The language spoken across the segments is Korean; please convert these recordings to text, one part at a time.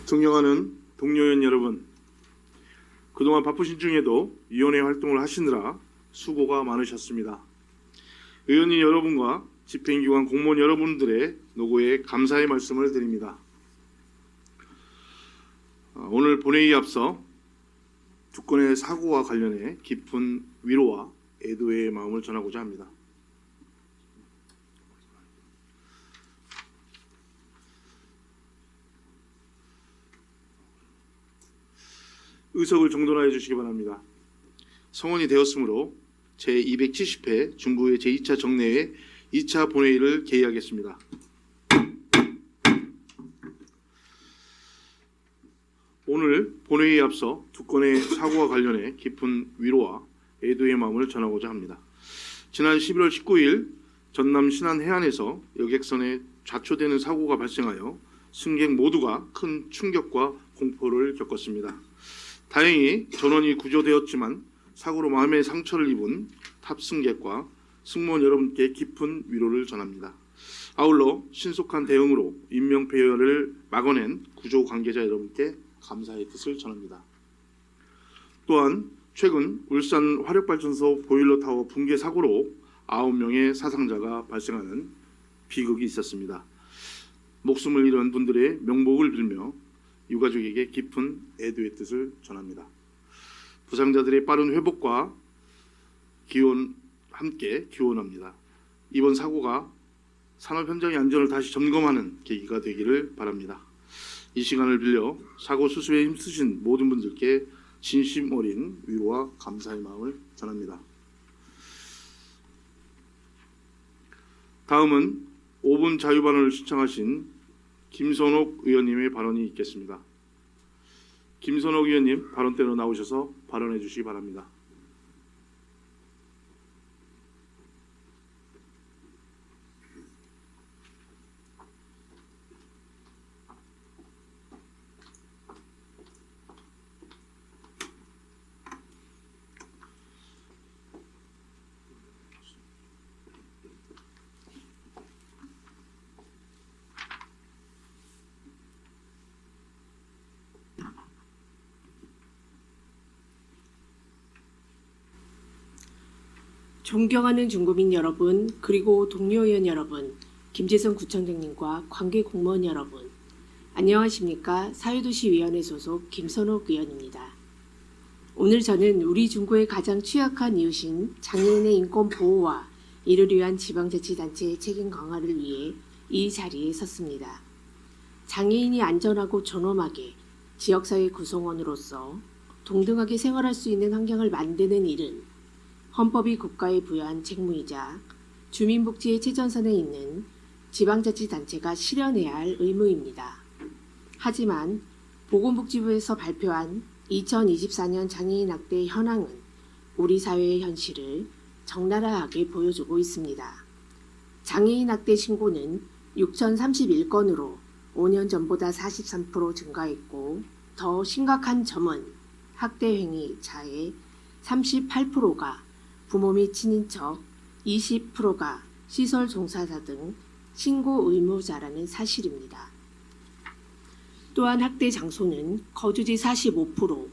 존경하는 동료 의원 여러분, 그동안 바쁘신 중에도 위원회 활동을 하시느라 수고가 많으셨습니다. 의원님 여러분과 집행기관 공무원 여러분들의 노고에 감사의 말씀을 드립니다. 오늘 본회의에 앞서 두 건의 사고와 관련해 깊은 위로와 애도의 마음을 전하고자 합니다. 의석을 정돈하여 주시기 바랍니다. 성원이 되었으므로 제270회 중부회 제2차 정례회 2차 본회의를 개의하겠습니다. 오늘 본회의에 앞서 두 건의 사고와 관련해 깊은 위로와 애도의 마음을 전하고자 합니다. 지난 11월 19일 전남 신안 해안에서 여객선에 좌초되는 사고가 발생하여 승객 모두가 큰 충격과 공포를 겪었습니다. 다행히 전원이 구조되었지만 사고로 마음의 상처를 입은 탑승객과 승무원 여러분께 깊은 위로를 전합니다. 아울러 신속한 대응으로 인명피해를 막아낸 구조 관계자 여러분께 감사의 뜻을 전합니다. 또한 최근 울산 화력발전소 보일러타워 붕괴 사고로 9명의 사상자가 발생하는 비극이 있었습니다. 목숨을 잃은 분들의 명복을 빌며 유가족에게 깊은 애도의 뜻을 전합니다. 부상자들의 빠른 회복과 함께 기원합니다. 이번 사고가 산업 현장의 안전을 다시 점검하는 계기가 되기를 바랍니다. 이 시간을 빌려 사고 수습에 힘쓰신 모든 분들께 진심 어린 위로와 감사의 마음을 전합니다. 다음은 5분 자유발언을 신청하신 김선옥 의원님의 발언이 있겠습니다. 김선옥 의원님 발언대로 나오셔서 발언해 주시기 바랍니다. 존경하는 중국민 여러분, 그리고 동료 의원 여러분, 김재선 구청장님과 관계 공무원 여러분, 안녕하십니까? 사회도시위원회 소속 김선옥 의원입니다. 오늘 저는 우리 중구의 가장 취약한 이웃인 장애인의 인권 보호와 이를 위한 지방자치단체의 책임 강화를 위해 이 자리에 섰습니다. 장애인이 안전하고 존엄하게 지역사회 구성원으로서 동등하게 생활할 수 있는 환경을 만드는 일은 헌법이 국가에 부여한 책무이자 주민복지의 최전선에 있는 지방자치단체가 실현해야 할 의무입니다. 하지만 보건복지부에서 발표한 2024년 장애인 학대 현황은 우리 사회의 현실을 적나라하게 보여주고 있습니다. 장애인 학대 신고는 6,031건으로 5년 전보다 43% 증가했고, 더 심각한 점은 학대 행위자의 38%가 부모 및 친인척, 20%가 시설 종사자 등 신고 의무자라는 사실입니다. 또한 학대 장소는 거주지 45%,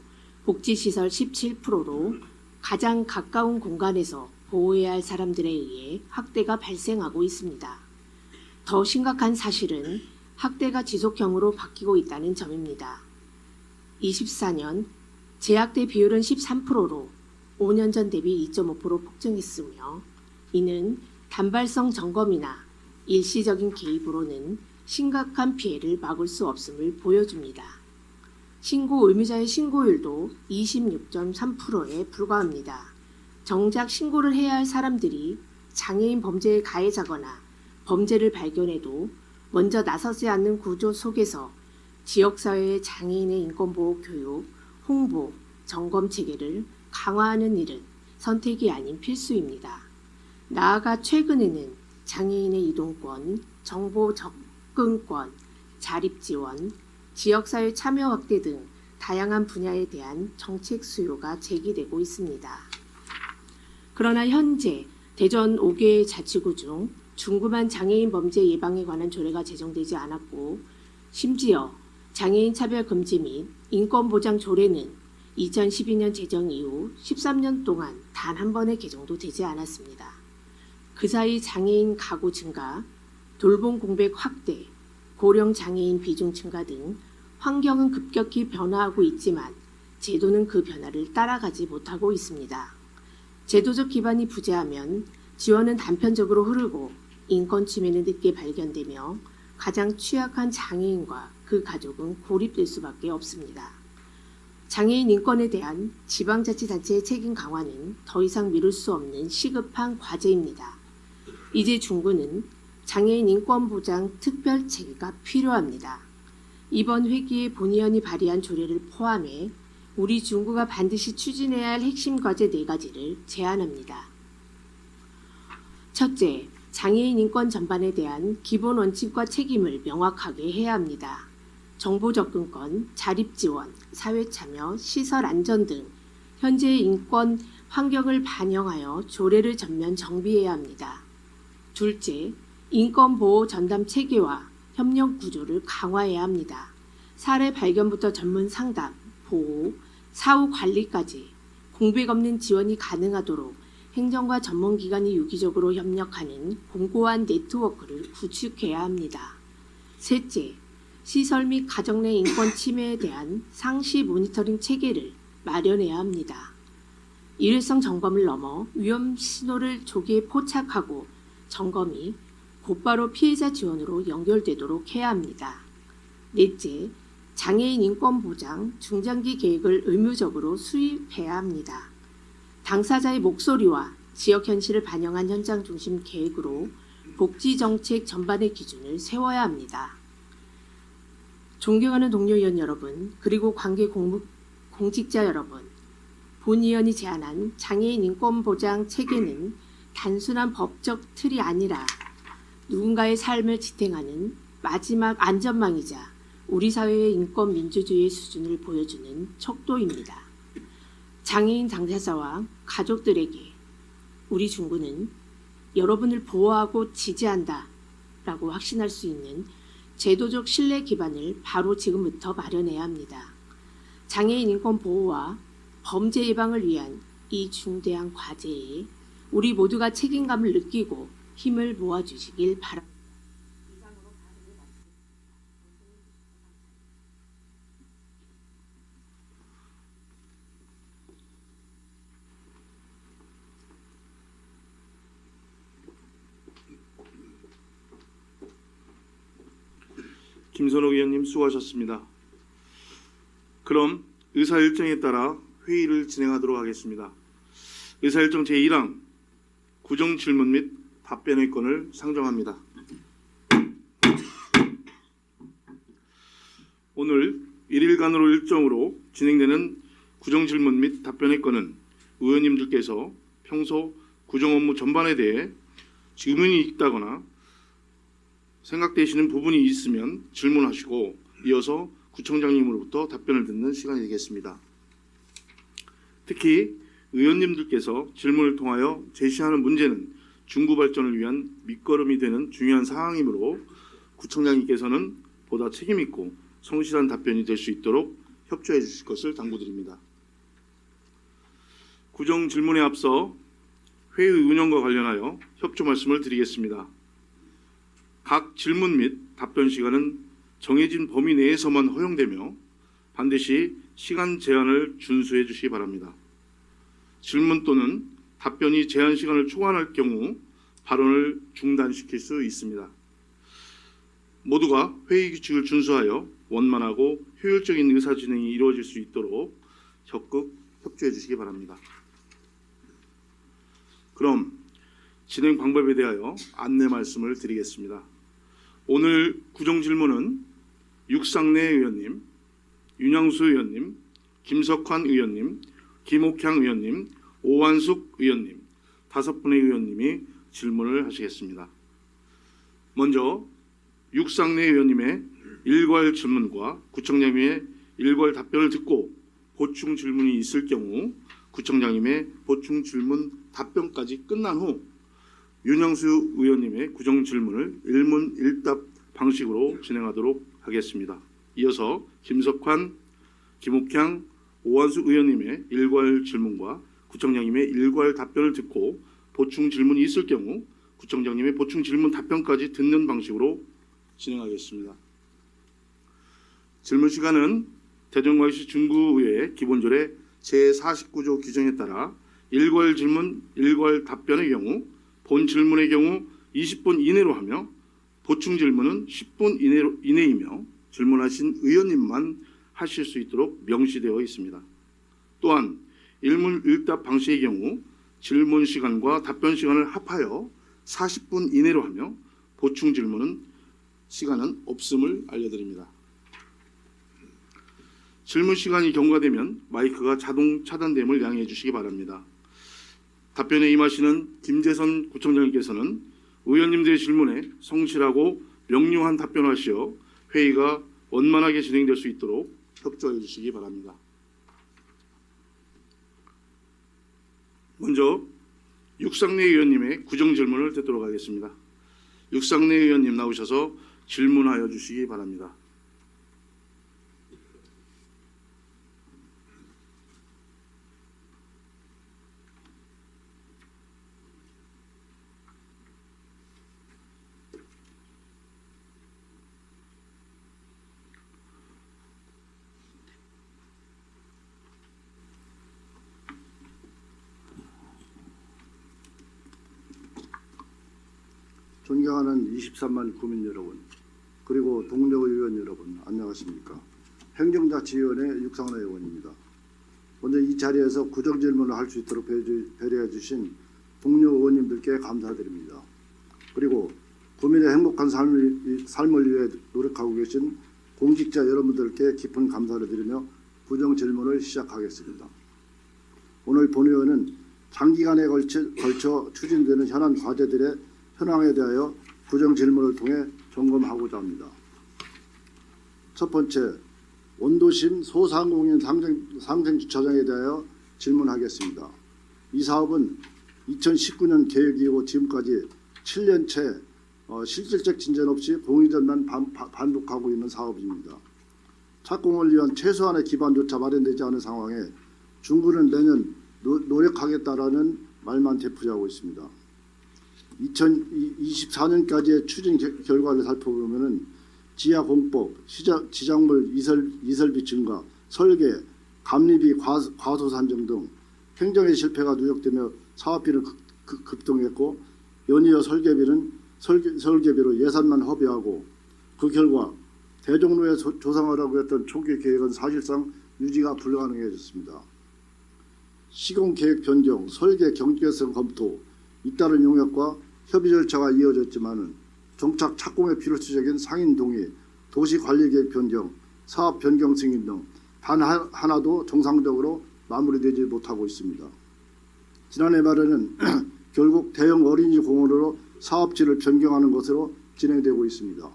복지시설 17%로 가장 가까운 공간에서 보호해야 할 사람들에 의해 학대가 발생하고 있습니다. 더 심각한 사실은 학대가 지속형으로 바뀌고 있다는 점입니다. 24년 재학대 비율은 13%로 5년 전 대비 2.5% 폭증했으며, 이는 단발성 점검이나 일시적인 개입으로는 심각한 피해를 막을 수 없음을 보여줍니다. 신고 의무자의 신고율도 26.3%에 불과합니다. 정작 신고를 해야 할 사람들이 장애인 범죄에 가해자거나 범죄를 발견해도 먼저 나서지 않는 구조 속에서 지역사회의 장애인의 인권보호 교육, 홍보, 점검 체계를 강화하는 일은 선택이 아닌 필수입니다. 나아가 최근에는 장애인의 이동권, 정보 접근권, 자립지원, 지역사회 참여 확대 등 다양한 분야에 대한 정책 수요가 제기되고 있습니다. 그러나 현재 대전 5개 자치구 중 중구만 장애인 범죄 예방에 관한 조례가 제정되지 않았고, 심지어 장애인 차별 금지 및 인권 보장 조례는 2012년 제정 이후 13년 동안 단 한 번의 개정도 되지 않았습니다. 그 사이 장애인 가구 증가, 돌봄 공백 확대, 고령 장애인 비중 증가 등 환경은 급격히 변화하고 있지만 제도는 그 변화를 따라가지 못하고 있습니다. 제도적 기반이 부재하면 지원은 단편적으로 흐르고 인권 침해는 늦게 발견되며 가장 취약한 장애인과 그 가족은 고립될 수밖에 없습니다. 장애인 인권에 대한 지방자치단체의 책임 강화는 더 이상 미룰 수 없는 시급한 과제입니다. 이제 중구는 장애인 인권 보장 특별 체계가 필요합니다. 이번 회기에 본의원이 발의한 조례를 포함해 우리 중구가 반드시 추진해야 할 핵심 과제 4가지를 제안합니다. 첫째, 장애인 인권 전반에 대한 기본 원칙과 책임을 명확하게 해야 합니다. 정보 접근권, 자립 지원, 사회 참여, 시설 안전 등 현재의 인권 환경을 반영하여 조례를 전면 정비해야 합니다. 둘째, 인권 보호 전담 체계와 협력 구조를 강화해야 합니다. 사례 발견부터 전문 상담, 보호, 사후 관리까지 공백 없는 지원이 가능하도록 행정과 전문기관이 유기적으로 협력하는 공고한 네트워크를 구축해야 합니다. 셋째, 시설 및 가정 내 인권 침해에 대한 상시 모니터링 체계를 마련해야 합니다. 일회성 점검을 넘어 위험 신호를 조기에 포착하고 점검이 곧바로 피해자 지원으로 연결되도록 해야 합니다. 넷째, 장애인 인권 보장 중장기 계획을 의무적으로 수립해야 합니다. 당사자의 목소리와 지역 현실을 반영한 현장 중심 계획으로 복지 정책 전반의 기준을 세워야 합니다. 존경하는 동료 의원 여러분, 그리고 관계 공직자 여러분, 본의원이 제안한 장애인 인권 보장 체계는 단순한 법적 틀이 아니라 누군가의 삶을 지탱하는 마지막 안전망이자 우리 사회의 인권 민주주의의 수준을 보여주는 척도입니다. 장애인 당사자와 가족들에게 우리 중구는 여러분을 보호하고 지지한다 라고 확신할 수 있는 제도적 신뢰 기반을 바로 지금부터 마련해야 합니다. 장애인 인권 보호와 범죄 예방을 위한 이 중대한 과제에 우리 모두가 책임감을 느끼고 힘을 모아주시길 바랍니다. 김선호 의원님 수고하셨습니다. 그럼 의사 일정에 따라 회의를 진행하도록 하겠습니다. 의사 일정 제1항 구정 질문 및 답변의 건을 상정합니다. 오늘 1일간으로 일정으로 진행되는 구정 질문 및 답변의 건은 의원님들께서 평소 구정 업무 전반에 대해 질문이 있다거나 생각되시는 부분이 있으면 질문하시고 이어서 구청장님으로부터 답변을 듣는 시간이 되겠습니다. 특히 의원님들께서 질문을 통하여 제시하는 문제는 중구 발전을 위한 밑거름이 되는 중요한 사항이므로 구청장님께서는 보다 책임있고 성실한 답변이 될 수 있도록 협조해 주실 것을 당부드립니다. 구정 질문에 앞서 회의 운영과 관련하여 협조 말씀을 드리겠습니다. 각 질문 및 답변 시간은 정해진 범위 내에서만 허용되며 반드시 시간 제한을 준수해 주시기 바랍니다. 질문 또는 답변이 제한 시간을 초과할 경우 발언을 중단시킬 수 있습니다. 모두가 회의 규칙을 준수하여 원만하고 효율적인 의사 진행이 이루어질 수 있도록 적극 협조해 주시기 바랍니다. 그럼 진행 방법에 대하여 안내 말씀을 드리겠습니다. 오늘 구정 질문은 육상래 의원님, 윤양수 의원님, 김석환 의원님, 김옥향 의원님, 오한숙 의원님 5분의 의원님이 질문을 하시겠습니다. 먼저 육상래 의원님의 일괄 질문과 구청장님의 일괄 답변을 듣고 보충 질문이 있을 경우 구청장님의 보충 질문 답변까지 끝난 후 윤영수 의원님의 구정 질문을 일문 일답 방식으로 진행하도록 하겠습니다. 이어서 김석환, 김옥향, 오한수 의원님의 일괄 질문과 구청장님의 일괄 답변을 듣고 보충 질문이 있을 경우 구청장님의 보충 질문 답변까지 듣는 방식으로 진행하겠습니다. 질문 시간은 대전광역시 중구의회 기본조례 제49조 규정에 따라 일괄 질문, 일괄 답변의 경우 본 질문의 경우 20분 이내로 하며 보충 질문은 10분 이내이며 질문하신 의원님만 하실 수 있도록 명시되어 있습니다. 또한 일문일답 방식의 경우 질문 시간과 답변 시간을 합하여 40분 이내로 하며 보충 질문은 시간은 없음을 알려드립니다. 질문 시간이 경과되면 마이크가 자동 차단됨을 양해해 주시기 바랍니다. 답변에 임하시는 김재선 구청장님께서는 의원님들의 질문에 성실하고 명료한 답변하시어 회의가 원만하게 진행될 수 있도록 협조해 주시기 바랍니다. 먼저 육상래 의원님의 구정 질문을 듣도록 하겠습니다. 육상래 의원님 나오셔서 질문하여 주시기 바랍니다. 존경하는 23만 구민 여러분, 그리고 동료 의원 여러분, 안녕하십니까? 행정자치위원회 육상래 의원입니다. 먼저 이 자리에서 구정 질문을 할 수 있도록 배려해 주신 동료 의원님들께 감사드립니다. 그리고 구민의 행복한 삶을 위해 노력하고 계신 공직자 여러분들께 깊은 감사를 드리며 구정 질문을 시작하겠습니다. 오늘 본의원은 장기간에 걸쳐 추진되는 현안 과제들의 현황에 대하여 구정 질문을 통해 점검하고자 합니다. 첫 번째, 원도심 소상공인 상생주차장에 대하여 질문하겠습니다. 이 사업은 2019년 계획 이후 지금까지 7년째 실질적 진전 없이 공의전만 반복하고 있는 사업입니다. 착공을 위한 최소한의 기반조차 마련되지 않은 상황에 중구는 내년 노력하겠다라는 말만 되풀이하고 있습니다. 2024년까지의 추진 결과를 살펴보면 지하공법, 지작물 이설비 증가, 설계, 감리비 과소 산정 등 행정의 실패가 누적되며 사업비는 급등했고 연이어 설계비로 예산만 허비하고 그 결과 대종로에 조성하라고 했던 초기 계획은 사실상 유지가 불가능해졌습니다. 시공계획 변경, 설계 경제성 검토, 잇따른 용역과 협의 절차가 이어졌지만 정착 착공의 필요성적인 상인 동의, 도시관리계획 변경, 사업 변경 승인 등 단 하나도 정상적으로 마무리되지 못하고 있습니다. 지난해 말에는 결국 대형 어린이 공원으로 사업지를 변경하는 것으로 진행되고 있습니다.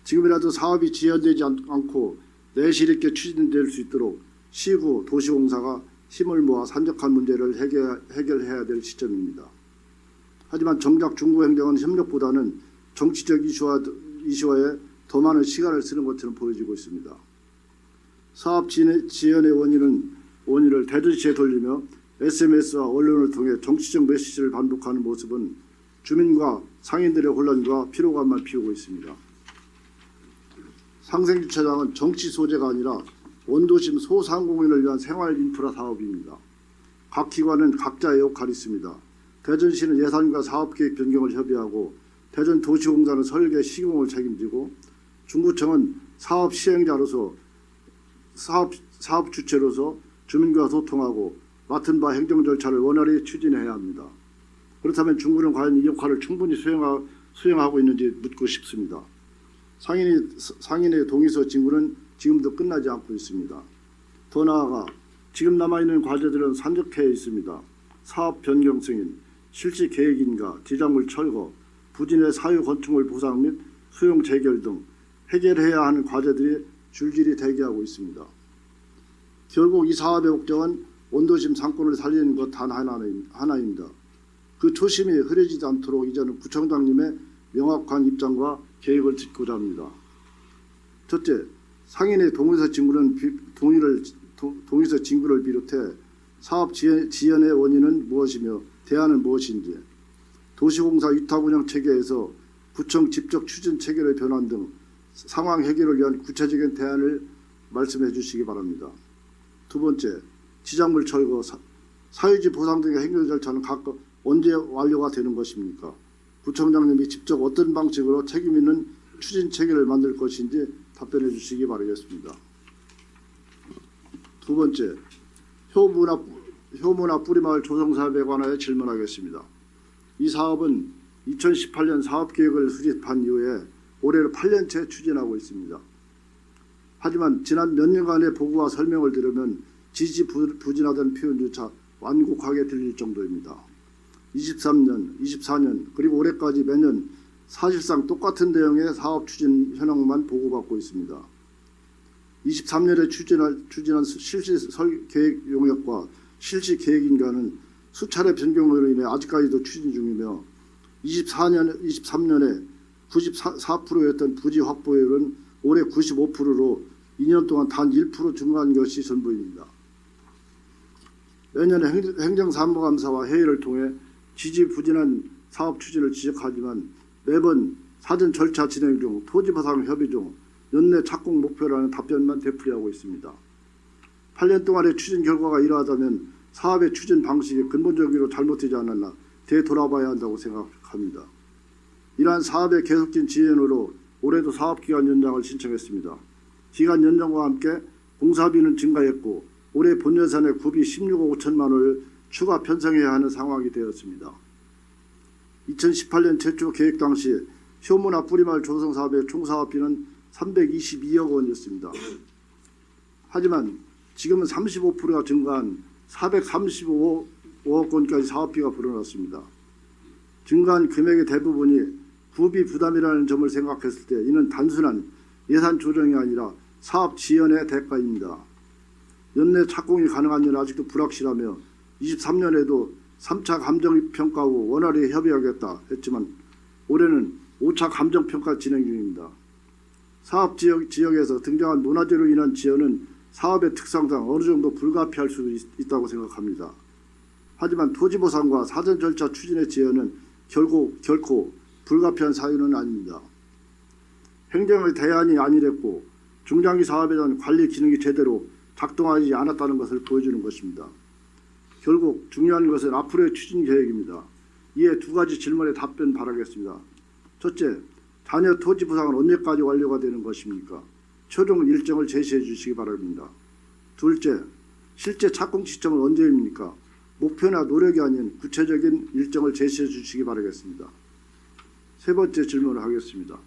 지금이라도 사업이 지연되지 않고 내실 있게 추진될 수 있도록 시구 도시공사가 힘을 모아 산적한 문제를 해결해야 될 시점입니다. 하지만 정작 중구 행정은 협력보다는 정치적 이슈화에 더 많은 시간을 쓰는 것처럼 보여지고 있습니다. 사업 지연의 원인을 대전시에 돌리며 SMS와 언론을 통해 정치적 메시지를 반복하는 모습은 주민과 상인들의 혼란과 피로감만 피우고 있습니다. 상생주차장은 정치 소재가 아니라 원도심 소상공인을 위한 생활 인프라 사업입니다. 각 기관은 각자의 역할이 있습니다. 대전시는 예산과 사업계획 변경을 협의하고 대전도시공사는 설계 시공을 책임지고 중구청은 사업 시행자로서 사업 주체로서 주민과 소통하고 맡은 바 행정 절차를 원활히 추진해야 합니다. 그렇다면 중구는 과연 이 역할을 충분히 수행하고 있는지 묻고 싶습니다. 상인의 동의서 진구는 지금도 끝나지 않고 있습니다. 더 나아가 지금 남아있는 과제들은 산적해 있습니다. 사업 변경 승인, 실시 계획인가, 지작물 철거, 부진의 사유 건축물 보상 및 수용 재결 등 해결해야 하는 과제들이 줄줄이 대기하고 있습니다. 결국 이 사업의 목적은 원도심 상권을 살리는 것 단 하나입니다. 그 초심이 흐려지지 않도록 이제는 구청장님의 명확한 입장과 계획을 듣고자 합니다. 첫째, 상인의 동의서 징구를 비롯해 사업 지연의 원인은 무엇이며 대안은 무엇인지, 도시공사 위탁운영 체계에서 구청 직접 추진 체계의 변환 등 상황 해결을 위한 구체적인 대안을 말씀해 주시기 바랍니다. 두 번째, 지작물 철거, 사유지 보상 등의 행정 절차는 각각 언제 완료가 되는 것입니까? 구청장님이 직접 어떤 방식으로 책임 있는 추진 체계를 만들 것인지 답변해 주시기 바라겠습니다. 두 번째, 효문화 뿌리마을 조성사업에 관하여 질문하겠습니다. 이 사업은 2018년 사업계획을 수립한 이후에 올해로 8년째 추진하고 있습니다. 하지만 지난 몇 년간의 보고와 설명을 들으면 지지부진하던 표현조차 완곡하게 들릴 정도입니다. 23년, 24년 그리고 올해까지 매년 사실상 똑같은 내용의 사업 추진 현황만 보고받고 있습니다. 23년에 추진한 실시 계획 용역과 실시 계획 인가는 수차례 변경으로 인해 아직까지도 추진 중이며 23년에 94%였던 부지 확보율은 올해 95%로 2년 동안 단 1% 증가한 것이 전부입니다. 내년에 행정사무감사와 회의를 통해 지지부진한 사업 추진을 지적하지만 매번 사전 절차 진행 중, 토지보상 협의 중, 연내 착공 목표라는 답변만 되풀이하고 있습니다. 8년 동안의 추진 결과가 이러하다면 사업의 추진 방식이 근본적으로 잘못되지 않았나 되돌아봐야 한다고 생각합니다. 이러한 사업의 계속된 지연으로 올해도 사업기간 연장을 신청했습니다. 기간 연장과 함께 공사비는 증가했고 올해 본예산의 구비 16억 5천만 원을 추가 편성해야 하는 상황이 되었습니다. 2018년 최초 계획 당시 효문화 뿌리마을 조성사업의 총사업비는 322억 원이었습니다. 하지만 지금은 35%가 증가한 435억 원까지 사업비가 불어났습니다. 증가한 금액의 대부분이 구비 부담이라는 점을 생각했을 때 이는 단순한 예산 조정이 아니라 사업 지연의 대가입니다. 연내 착공이 가능한 일은 아직도 불확실하며 23년에도 3차 감정평가 후 원활히 협의하겠다 했지만 올해는 5차 감정평가 진행 중입니다. 사업 지역에서 등장한 문화재로 인한 지연은 사업의 특성상 어느 정도 불가피할 수도 있다고 생각합니다. 하지만 토지보상과 사전 절차 추진의 지연은 결코 불가피한 사유는 아닙니다. 행정의 대안이 아니랬고 중장기 사업에 대한 관리 기능이 제대로 작동하지 않았다는 것을 보여주는 것입니다. 결국 중요한 것은 앞으로의 추진 계획입니다. 이에 두 가지 질문에 답변 바라겠습니다. 첫째, 잔여 토지 보상은 언제까지 완료가 되는 것입니까? 최종 일정을 제시해 주시기 바랍니다. 둘째, 실제 착공 시점은 언제입니까? 목표나 노력이 아닌 구체적인 일정을 제시해 주시기 바라겠습니다. 세 번째 질문을 하겠습니다.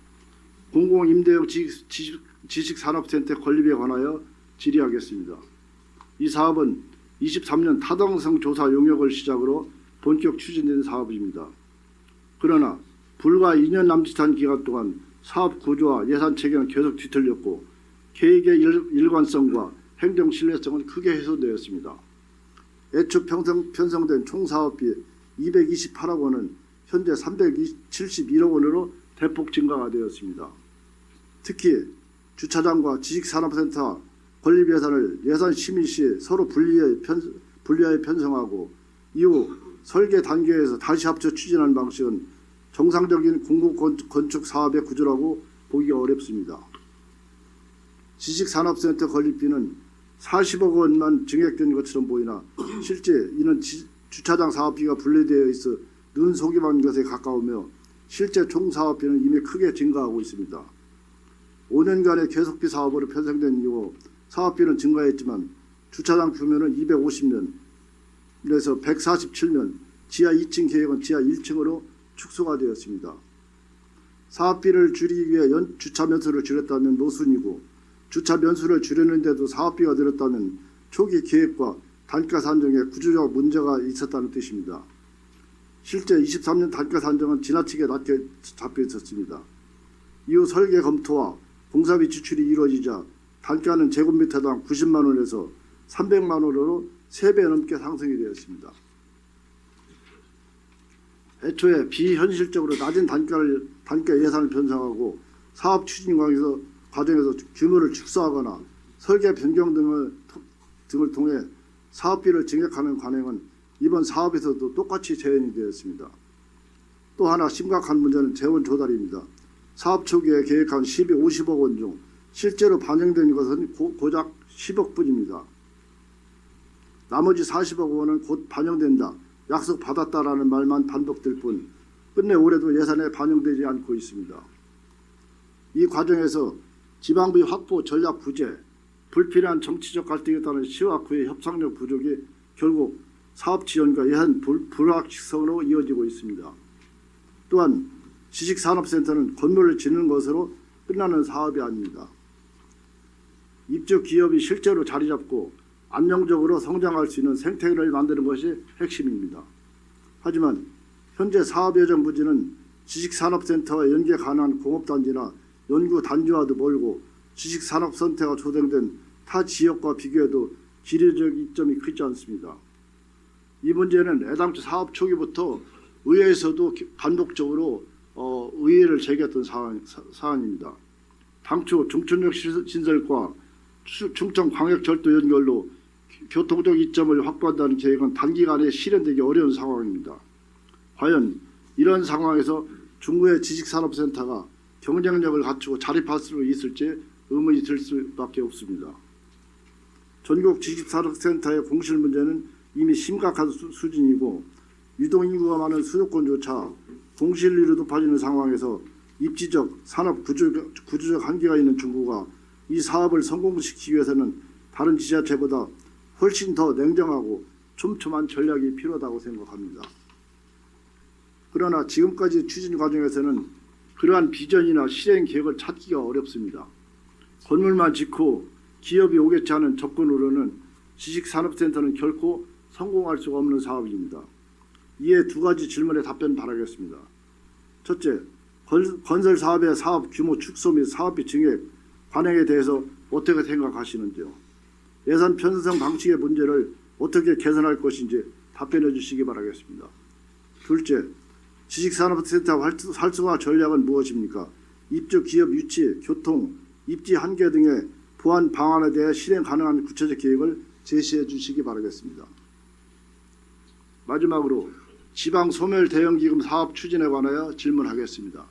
공공임대형 지식산업센터 건립에 관하여 질의하겠습니다. 이 사업은 23년 타당성 조사 용역을 시작으로 본격 추진된 사업입니다. 그러나 불과 2년 남짓한 기간 동안 사업 구조와 예산 체계는 계속 뒤틀렸고 계획의 일관성과 행정 신뢰성은 크게 훼손되었습니다. 애초 편성된 총 사업비 228억 원은 현재 371억 원으로 대폭 증가가 되었습니다. 특히 주차장과 지식산업센터 건립 예산을 예산 심의 시 서로 분리하여 편성하고 이후 설계 단계에서 다시 합쳐 추진하는 방식은 정상적인 공공건축 사업의 구조라고 보기가 어렵습니다. 지식산업센터 건립비는 40억 원만 증액된 것처럼 보이나 실제 이는 주차장 사업비가 분리되어 있어 눈속임한 것에 가까우며 실제 총 사업비는 이미 크게 증가하고 있습니다. 5년간의 계속비 사업으로 편성된 이후 사업비는 증가했지만 주차장 규모는 250면에서 147면, 지하 2층 계획은 지하 1층으로 축소가 되었습니다. 사업비를 줄이기 위해 주차 면수를 줄였다면 노순이고 주차 면수를 줄였는데도 사업비가 늘었다면 초기 계획과 단가 산정에 구조적 문제가 있었다는 뜻입니다. 실제 23년 단가 산정은 지나치게 낮게 잡혀 있었습니다. 이후 설계 검토와 공사비 지출이 이루어지자 단가는 제곱미터당 90만 원에서 300만 원으로 3배 넘게 상승이 되었습니다. 애초에 비현실적으로 낮은 단가 예산을 편성하고 사업 추진 과정에서 과정에서 규모를 축소하거나 설계 변경 등을 통해 사업비를 증액하는 관행은 이번 사업에서도 똑같이 재현이 되었습니다. 또 하나 심각한 문제는 재원 조달입니다. 사업 초기에 계획한 50억 원 중 실제로 반영된 것은 고작 10억 뿐입니다. 나머지 40억 원은 곧 반영된다, 약속받았다라는 말만 반복될 뿐 끝내 올해도 예산에 반영되지 않고 있습니다. 이 과정에서 지방비 확보 전략 부재, 불필요한 정치적 갈등에 따른 시와 구의 협상력 부족이 결국 사업 지원과 예산 불확실성으로 이어지고 있습니다. 또한 지식산업센터는 건물을 짓는 것으로 끝나는 사업이 아닙니다. 입주 기업이 실제로 자리 잡고 안정적으로 성장할 수 있는 생태계를 만드는 것이 핵심입니다. 하지만 현재 사업 예정 부지는 지식산업센터와 연계 가능한 공업단지나 연구단지와도 멀고 지식산업센터가 조성된 타 지역과 비교해도 지리적 이점이 크지 않습니다. 이 문제는 애당초 사업 초기부터 의회에서도 반복적으로 의회를 제기했던 사안입니다. 당초 중천역 신설과 충청 광역철도 연결로 교통적 이점을 확보한다는 계획은 단기간에 실현되기 어려운 상황입니다. 과연 이런 상황에서 중구의 지식산업센터가 경쟁력을 갖추고 자립할 수 있을지 의문이 들 수밖에 없습니다. 전국 지식산업센터의 공실 문제는 이미 심각한 수준이고 유동인구가 많은 수도권조차 공실률이 높아지는 상황에서 입지적, 산업 구조적 한계가 있는 중구가 이 사업을 성공시키기 위해서는 다른 지자체보다 훨씬 더 냉정하고 촘촘한 전략이 필요하다고 생각합니다. 그러나 지금까지 추진 과정에서는 그러한 비전이나 실행 계획을 찾기가 어렵습니다. 건물만 짓고 기업이 오겠지 하는 접근으로는 지식산업센터는 결코 성공할 수가 없는 사업입니다. 이에 두 가지 질문에 답변 바라겠습니다. 첫째, 건설 사업의 사업 규모 축소 및 사업비 증액 관행에 대해서 어떻게 생각하시는지요? 예산 편성 방식의 문제를 어떻게 개선할 것인지 답변해 주시기 바라겠습니다. 둘째, 지식산업센터 활성화 전략은 무엇입니까? 입주 기업 유치, 교통, 입지 한계 등의 보완 방안에 대해 실행 가능한 구체적 계획을 제시해 주시기 바라겠습니다. 마지막으로 지방 소멸 대형기금 사업 추진에 관하여 질문하겠습니다.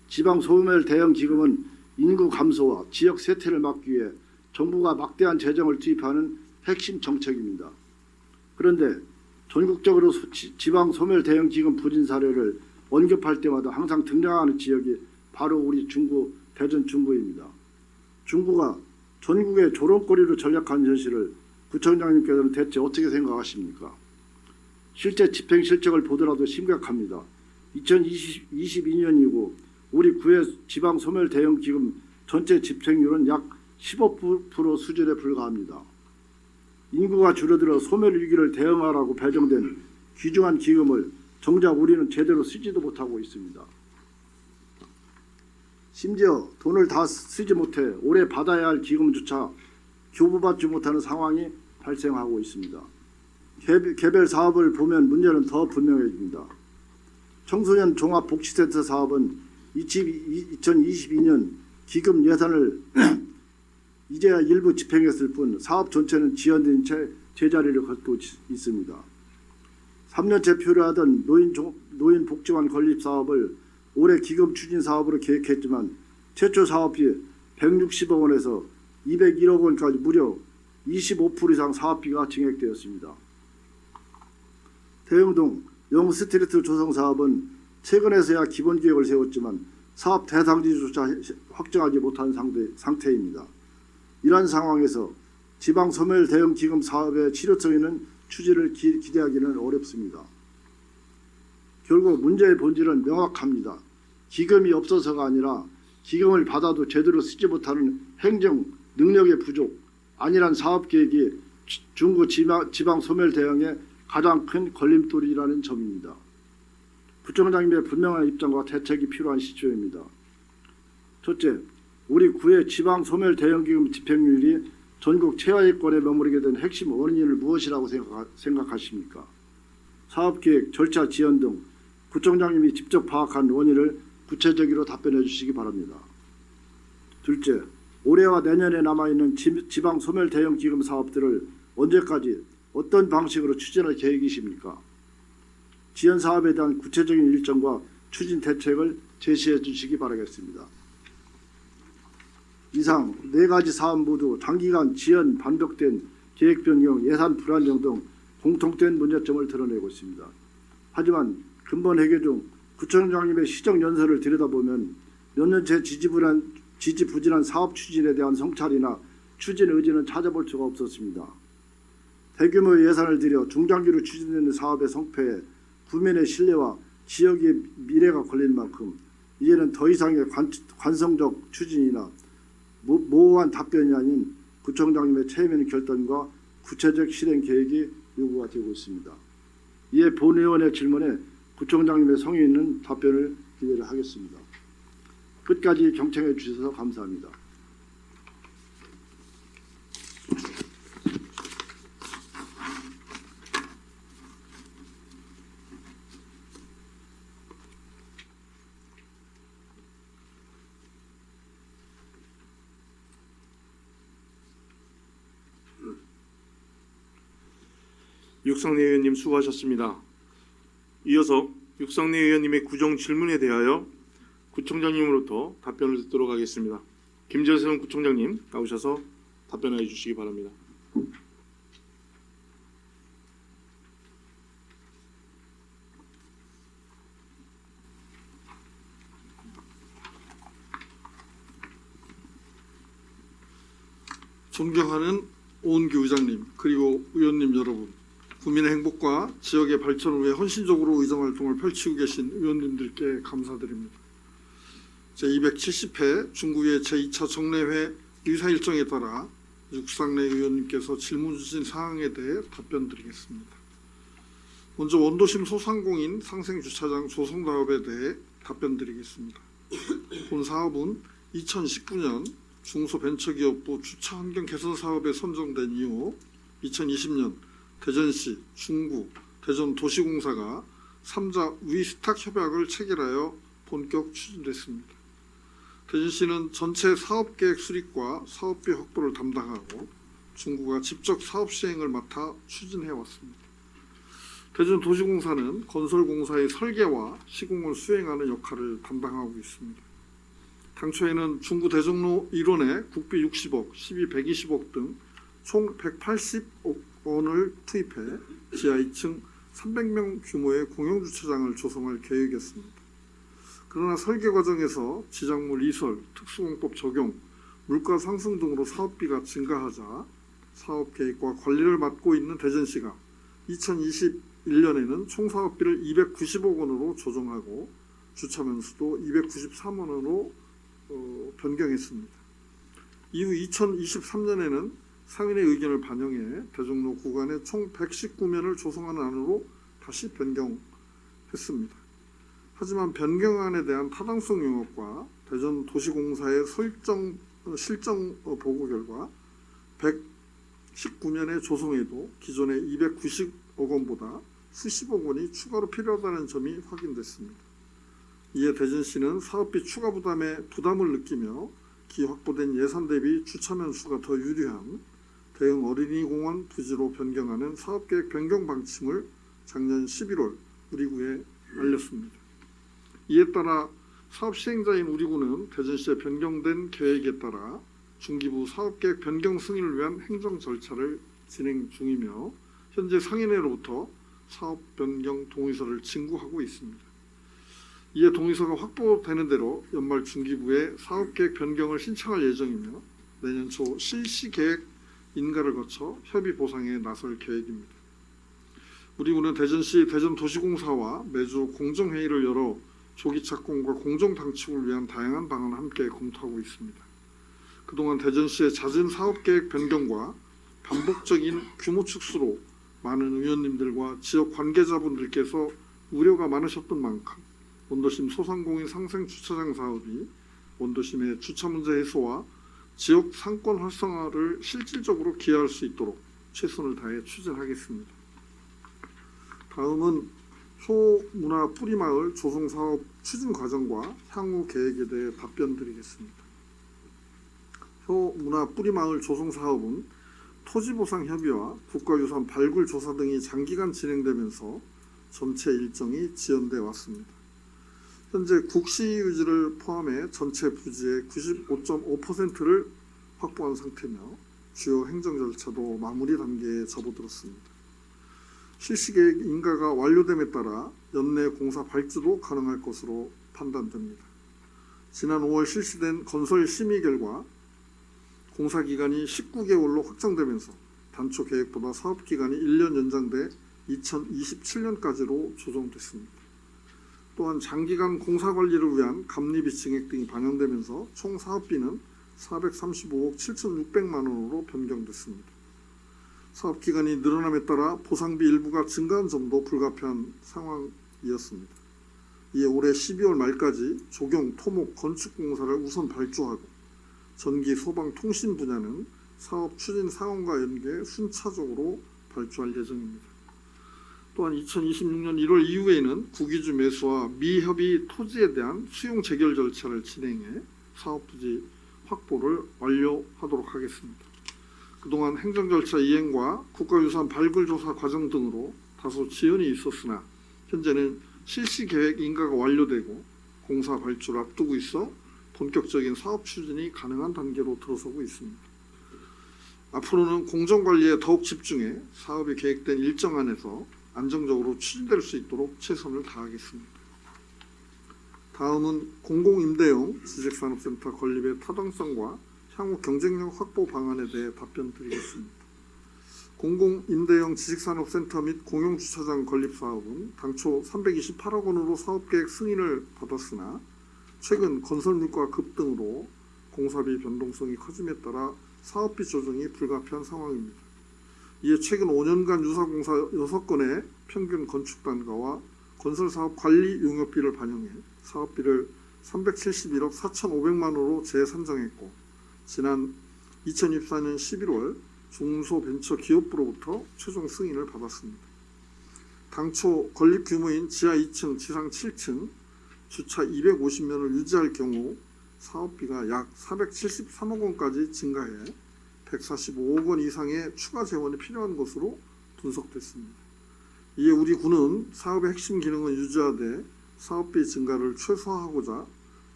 지방 소멸 대형기금은 인구 감소와 지역 쇠퇴를 막기 위해 정부가 막대한 재정을 투입하는 핵심 정책입니다. 그런데 전국적으로 지방 소멸 대형기금 부진 사례를 언급할 때마다 항상 등장하는 지역이 바로 우리 중구, 대전 중구입니다. 중구가 전국의 조롱거리로 전락한 현실을 구청장님께서는 대체 어떻게 생각하십니까? 실제 집행 실적을 보더라도 심각합니다. 2022년이고 우리 구의 지방 소멸 대형 기금 전체 집행률은 약 15% 수준에 불과합니다. 인구가 줄어들어 소멸 위기를 대응하라고 배정된 귀중한 기금을 정작 우리는 제대로 쓰지도 못하고 있습니다. 심지어 돈을 다 쓰지 못해 올해 받아야 할 기금조차 교부받지 못하는 상황이 발생하고 있습니다. 개별 사업을 보면 문제는 더 분명해집니다. 청소년 종합복지센터 사업은 2022년 기금 예산을 이제야 일부 집행했을 뿐 사업 전체는 지연된 채 제자리를 걷고 있습니다. 3년째 표류하던 노인복지관 건립 사업을 올해 기금 추진 사업으로 계획했지만 최초 사업비 160억 원에서 201억 원까지 무려 25% 이상 사업비가 증액되었습니다. 대흥동 영스트리트 조성 사업은 최근에서야 기본 계획을 세웠지만 사업 대상지조차 확정하지 못한 상태입니다. 이러한 상황에서 지방 소멸 대응 기금 사업의 실효성 있는 추진을 기대하기는 어렵습니다. 결국 문제의 본질은 명확합니다. 기금이 없어서가 아니라 기금을 받아도 제대로 쓰지 못하는 행정 능력의 부족, 안일한 사업 계획이 중구 지방 소멸 대응의 가장 큰 걸림돌이라는 점입니다. 부총장님의 분명한 입장과 대책이 필요한 시점입니다. 첫째, 우리 구의 지방 소멸 대응기금 집행률이 전국 최하위권에 머무르게 된 핵심 원인을 무엇이라고 생각하십니까? 사업계획, 절차 지연 등 구청장님이 직접 파악한 원인을 구체적으로 답변해 주시기 바랍니다. 둘째, 올해와 내년에 남아있는 지방 소멸 대형 기금 사업들을 언제까지 어떤 방식으로 추진할 계획이십니까? 지연 사업에 대한 구체적인 일정과 추진 대책을 제시해 주시기 바라겠습니다. 이상 네 가지 사업 모두 장기간 지연, 반복된 계획 변경, 예산 불안정 등 공통된 문제점을 드러내고 있습니다. 하지만 근본 해결 중 구청장님의 시정 연설을 들여다보면 몇 년째 지지부진한 사업 추진에 대한 성찰이나 추진 의지는 찾아볼 수가 없었습니다. 대규모 예산을 들여 중장기로 추진되는 사업의 성패에 국민의 신뢰와 지역의 미래가 걸린 만큼 이제는 더 이상의 관성적 추진이나 모호한 답변이 아닌 구청장님의 체면 결단과 구체적 실행 계획이 요구가 되고 있습니다. 이에 본 의원의 질문에 구청장님의 성의 있는 답변을 기대를 하겠습니다. 끝까지 경청해 주셔서 감사합니다. 육상래 의원님 수고하셨습니다. 이어서 육상래 의원님의 구정 질문에 대하여 구청장님으로부터 답변을 듣도록 하겠습니다. 김재선 구청장님 나오셔서 답변해 주시기 바랍니다. 존경하는 오은규 의장님 그리고 의원님 여러분, 국민의 행복과 지역의 발전을 위해 헌신적으로 의정활동을 펼치고 계신 의원님들께 감사드립니다. 제270회 중구의 제2차 정례회 의사 일정에 따라 육상래 의원님께서 질문 주신 사항에 대해 답변드리겠습니다. 먼저 원도심 소상공인 상생주차장 조성 사업에 대해 답변드리겠습니다. 본 사업은 2019년 중소벤처기업부 주차환경 개선 사업에 선정된 이후 2020년 대전시, 중구, 대전도시공사가 3자 위스탁 협약을 체결하여 본격 추진됐습니다. 대전시는 전체 사업계획 수립과 사업비 확보를 담당하고 중구가 직접 사업 시행을 맡아 추진해왔습니다. 대전도시공사는 건설공사의 설계와 시공을 수행하는 역할을 담당하고 있습니다. 당초에는 중구 대정로 1원에 국비 60억, 시비 120억 등 총 180억 원을 투입해 지하 2층 300명 규모의 공영주차장을 조성할 계획이었습니다. 그러나 설계 과정에서 지작물 이설, 특수공법 적용, 물가 상승 등으로 사업비가 증가하자 사업 계획과 관리를 맡고 있는 대전시가 2021년에는 총 사업비를 290억 원으로 조정하고 주차면수도 293만 원으로 변경했습니다. 이후 2023년에는 상인의 의견을 반영해 대정로 구간에 총 119면을 조성하는 안으로 다시 변경했습니다. 하지만 변경안에 대한 타당성 영역과 대전도시공사의 실정 보고 결과 119면의 조성에도 기존의 290억 원보다 수십억 원이 추가로 필요하다는 점이 확인됐습니다. 이에 대전시는 사업비 추가 부담에 부담을 느끼며 기 확보된 예산 대비 주차면 수가 더 유리한 대형 어린이공원 부지로 변경하는 사업계획 변경 방침을 작년 11월 우리구에 알렸습니다. 이에 따라 사업 시행자인 우리구는 대전시의 변경된 계획에 따라 중기부 사업계획 변경 승인을 위한 행정 절차를 진행 중이며 현재 상인회로부터 사업 변경 동의서를 진구하고 있습니다. 이에 동의서가 확보되는 대로 연말 중기부에 사업계획 변경을 신청할 예정이며 내년 초 실시계획 인가를 거쳐 협의 보상에 나설 계획입니다. 우리구는 대전시 대전도시공사와 매주 공정회의를 열어 조기 착공과 공정 당축을 위한 다양한 방안을 함께 검토하고 있습니다. 그동안 대전시의 잦은 사업계획 변경과 반복적인 규모 축소로 많은 의원님들과 지역 관계자분들께서 우려가 많으셨던 만큼 원도심 소상공인 상생주차장 사업이 원도심의 주차 문제 해소와 지역 상권 활성화를 실질적으로 기여할 수 있도록 최선을 다해 추진하겠습니다. 다음은 소문화 뿌리마을 조성사업 추진 과정과 향후 계획에 대해 답변드리겠습니다. 효문화 뿌리마을 조성 사업은 토지보상 협의와 국가유산 발굴 조사 등이 장기간 진행되면서 전체 일정이 지연돼 왔습니다. 현재 국시유지를 포함해 전체 부지의 95.5%를 확보한 상태며 주요 행정 절차도 마무리 단계에 접어들었습니다. 실시계획 인가가 완료됨에 따라 연내 공사 발주도 가능할 것으로 판단됩니다. 지난 5월 실시된 건설 심의 결과 공사 기간이 19개월로 확정되면서 단초 계획보다 사업 기간이 1년 연장돼 2027년까지로 조정됐습니다. 또한 장기간 공사 관리를 위한 감리비 증액 등이 반영되면서 총 사업비는 435억 7,600만 원으로 변경됐습니다. 사업 기간이 늘어남에 따라 보상비 일부가 증가한 점도 불가피한 상황이었습니다. 이에 올해 12월 말까지 조경, 토목, 건축 공사를 우선 발주하고 전기, 소방, 통신 분야는 사업 추진 상황과 연계해 순차적으로 발주할 예정입니다. 또한 2026년 1월 이후에는 구기주 매수와 미협의 토지에 대한 수용 재결 절차를 진행해 사업 부지 확보를 완료하도록 하겠습니다. 그동안 행정 절차 이행과 국가유산 발굴 조사 과정 등으로 다소 지연이 있었으나 현재는 실시 계획 인가가 완료되고 공사 발주를 앞두고 있어 본격적인 사업 추진이 가능한 단계로 들어서고 있습니다. 앞으로는 공정관리에 더욱 집중해 사업이 계획된 일정 안에서 안정적으로 추진될 수 있도록 최선을 다하겠습니다. 다음은 공공임대형 지식산업센터 건립의 타당성과 향후 경쟁력 확보 방안에 대해 답변드리겠습니다. 공공임대형 지식산업센터 및 공용주차장 건립 사업은 당초 328억 원으로 사업계획 승인을 받았으나 최근 건설물가 급등으로 공사비 변동성이 커짐에 따라 사업비 조정이 불가피한 상황입니다. 이에 최근 5년간 유사공사 6건의 평균 건축단가와 건설사업 관리 용역비를 반영해 사업비를 371억 4,500만 원으로 재산정했고 지난 2024년 11월 중소벤처기업부로부터 최종 승인을 받았습니다. 당초 건립 규모인 지하 2층, 지상 7층, 주차 250면을 유지할 경우 사업비가 약 473억 원까지 증가해 145억 원 이상의 추가 재원이 필요한 것으로 분석됐습니다. 이에 우리 군은 사업의 핵심 기능을 유지하되 사업비 증가를 최소화하고자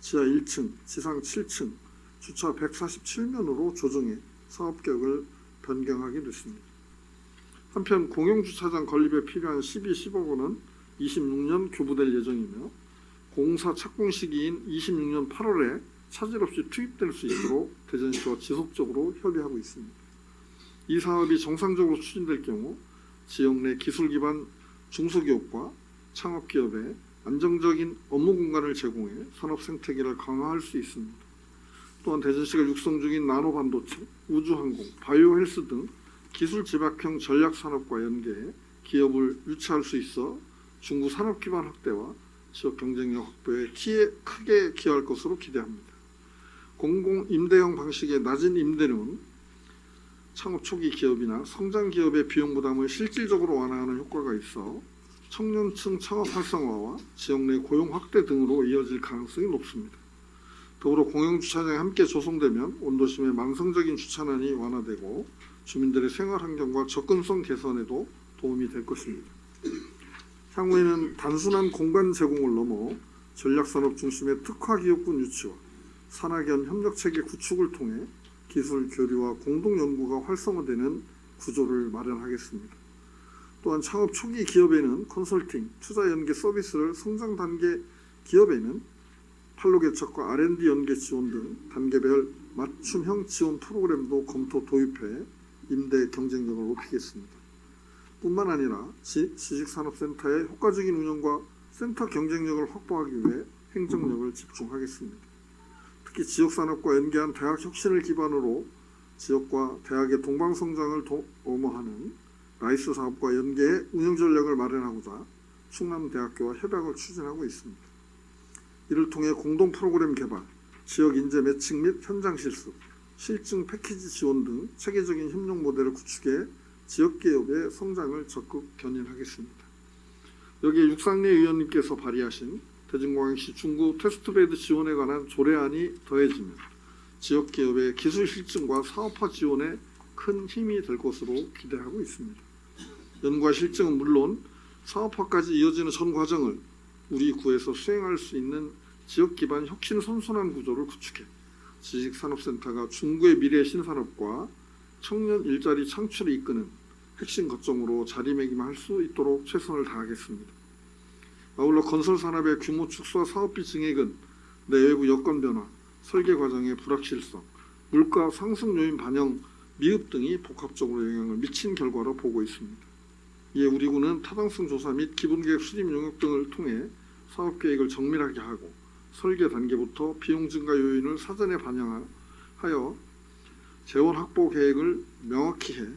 지하 1층, 지상 7층, 주차 147면으로 조정해 사업계획을 변경하게 됐습니다. 한편 공용주차장 건립에 필요한 10억 원은 26년 교부될 예정이며 공사 착공 시기인 26년 8월에 차질 없이 투입될 수 있도록 대전시와 지속적으로 협의하고 있습니다. 이 사업이 정상적으로 추진될 경우 지역 내 기술 기반 중소기업과 창업기업에 안정적인 업무 공간을 제공해 산업 생태계를 강화할 수 있습니다. 또한 대전시가 육성 중인 나노반도체, 우주항공, 바이오헬스 등 기술 집약형 전략 산업과 연계해 기업을 유치할 수 있어 중구 산업 기반 확대와 지역 경쟁력 확보에 크게 기여할 것으로 기대합니다. 공공 임대형 방식의 낮은 임대료는 창업 초기 기업이나 성장 기업의 비용 부담을 실질적으로 완화하는 효과가 있어 청년층 창업 활성화와 지역 내 고용 확대 등으로 이어질 가능성이 높습니다. 더불어 공영주차장이 함께 조성되면 원도심의 만성적인 주차난이 완화되고 주민들의 생활 환경과 접근성 개선에도 도움이 될 것입니다. 향후에는 단순한 공간 제공을 넘어 전략산업 중심의 특화기업군 유치와 산학연 협력체계 구축을 통해 기술 교류와 공동연구가 활성화되는 구조를 마련하겠습니다. 또한 창업 초기 기업에는 컨설팅, 투자 연계 서비스를 성장 단계 기업에는 판로 개척과 R&D 연계 지원 등 단계별 맞춤형 지원 프로그램도 검토 도입해 임대 경쟁력을 높이겠습니다. 뿐만 아니라 지식산업센터의 효과적인 운영과 센터 경쟁력을 확보하기 위해 행정력을 집중하겠습니다. 특히 지역산업과 연계한 대학 혁신을 기반으로 지역과 대학의 동방성장을 도모하는 라이스 사업과 연계해 운영 전략을 마련하고자 충남대학교와 협약을 추진하고 있습니다. 이를 통해 공동 프로그램 개발, 지역 인재 매칭 및 현장 실습, 실증 패키지 지원 등 체계적인 협력 모델을 구축해 지역 기업의 성장을 적극 견인하겠습니다. 여기에 육상래 의원님께서 발의하신 대전광역시 중구 테스트베드 지원에 관한 조례안이 더해지면 지역 기업의 기술 실증과 사업화 지원에 큰 힘이 될 것으로 기대하고 있습니다. 연구와 실증은 물론 사업화까지 이어지는 전 과정을 우리 구에서 수행할 수 있는 지역 기반 혁신 선순환 구조를 구축해 지식산업센터가 중구의 미래 신산업과 청년 일자리 창출을 이끄는 핵심 거점으로 자리매김할 수 있도록 최선을 다하겠습니다. 아울러 건설산업의 규모 축소와 사업비 증액은 내외부 여건 변화, 설계 과정의 불확실성, 물가 상승 요인 반영 미흡 등이 복합적으로 영향을 미친 결과로 보고 있습니다. 이에 우리 군은 타당성 조사 및 기본계획 수립 용역 등을 통해 사업계획을 정밀하게 하고 설계 단계부터 비용 증가 요인을 사전에 반영하여 재원 확보 계획을 명확히 해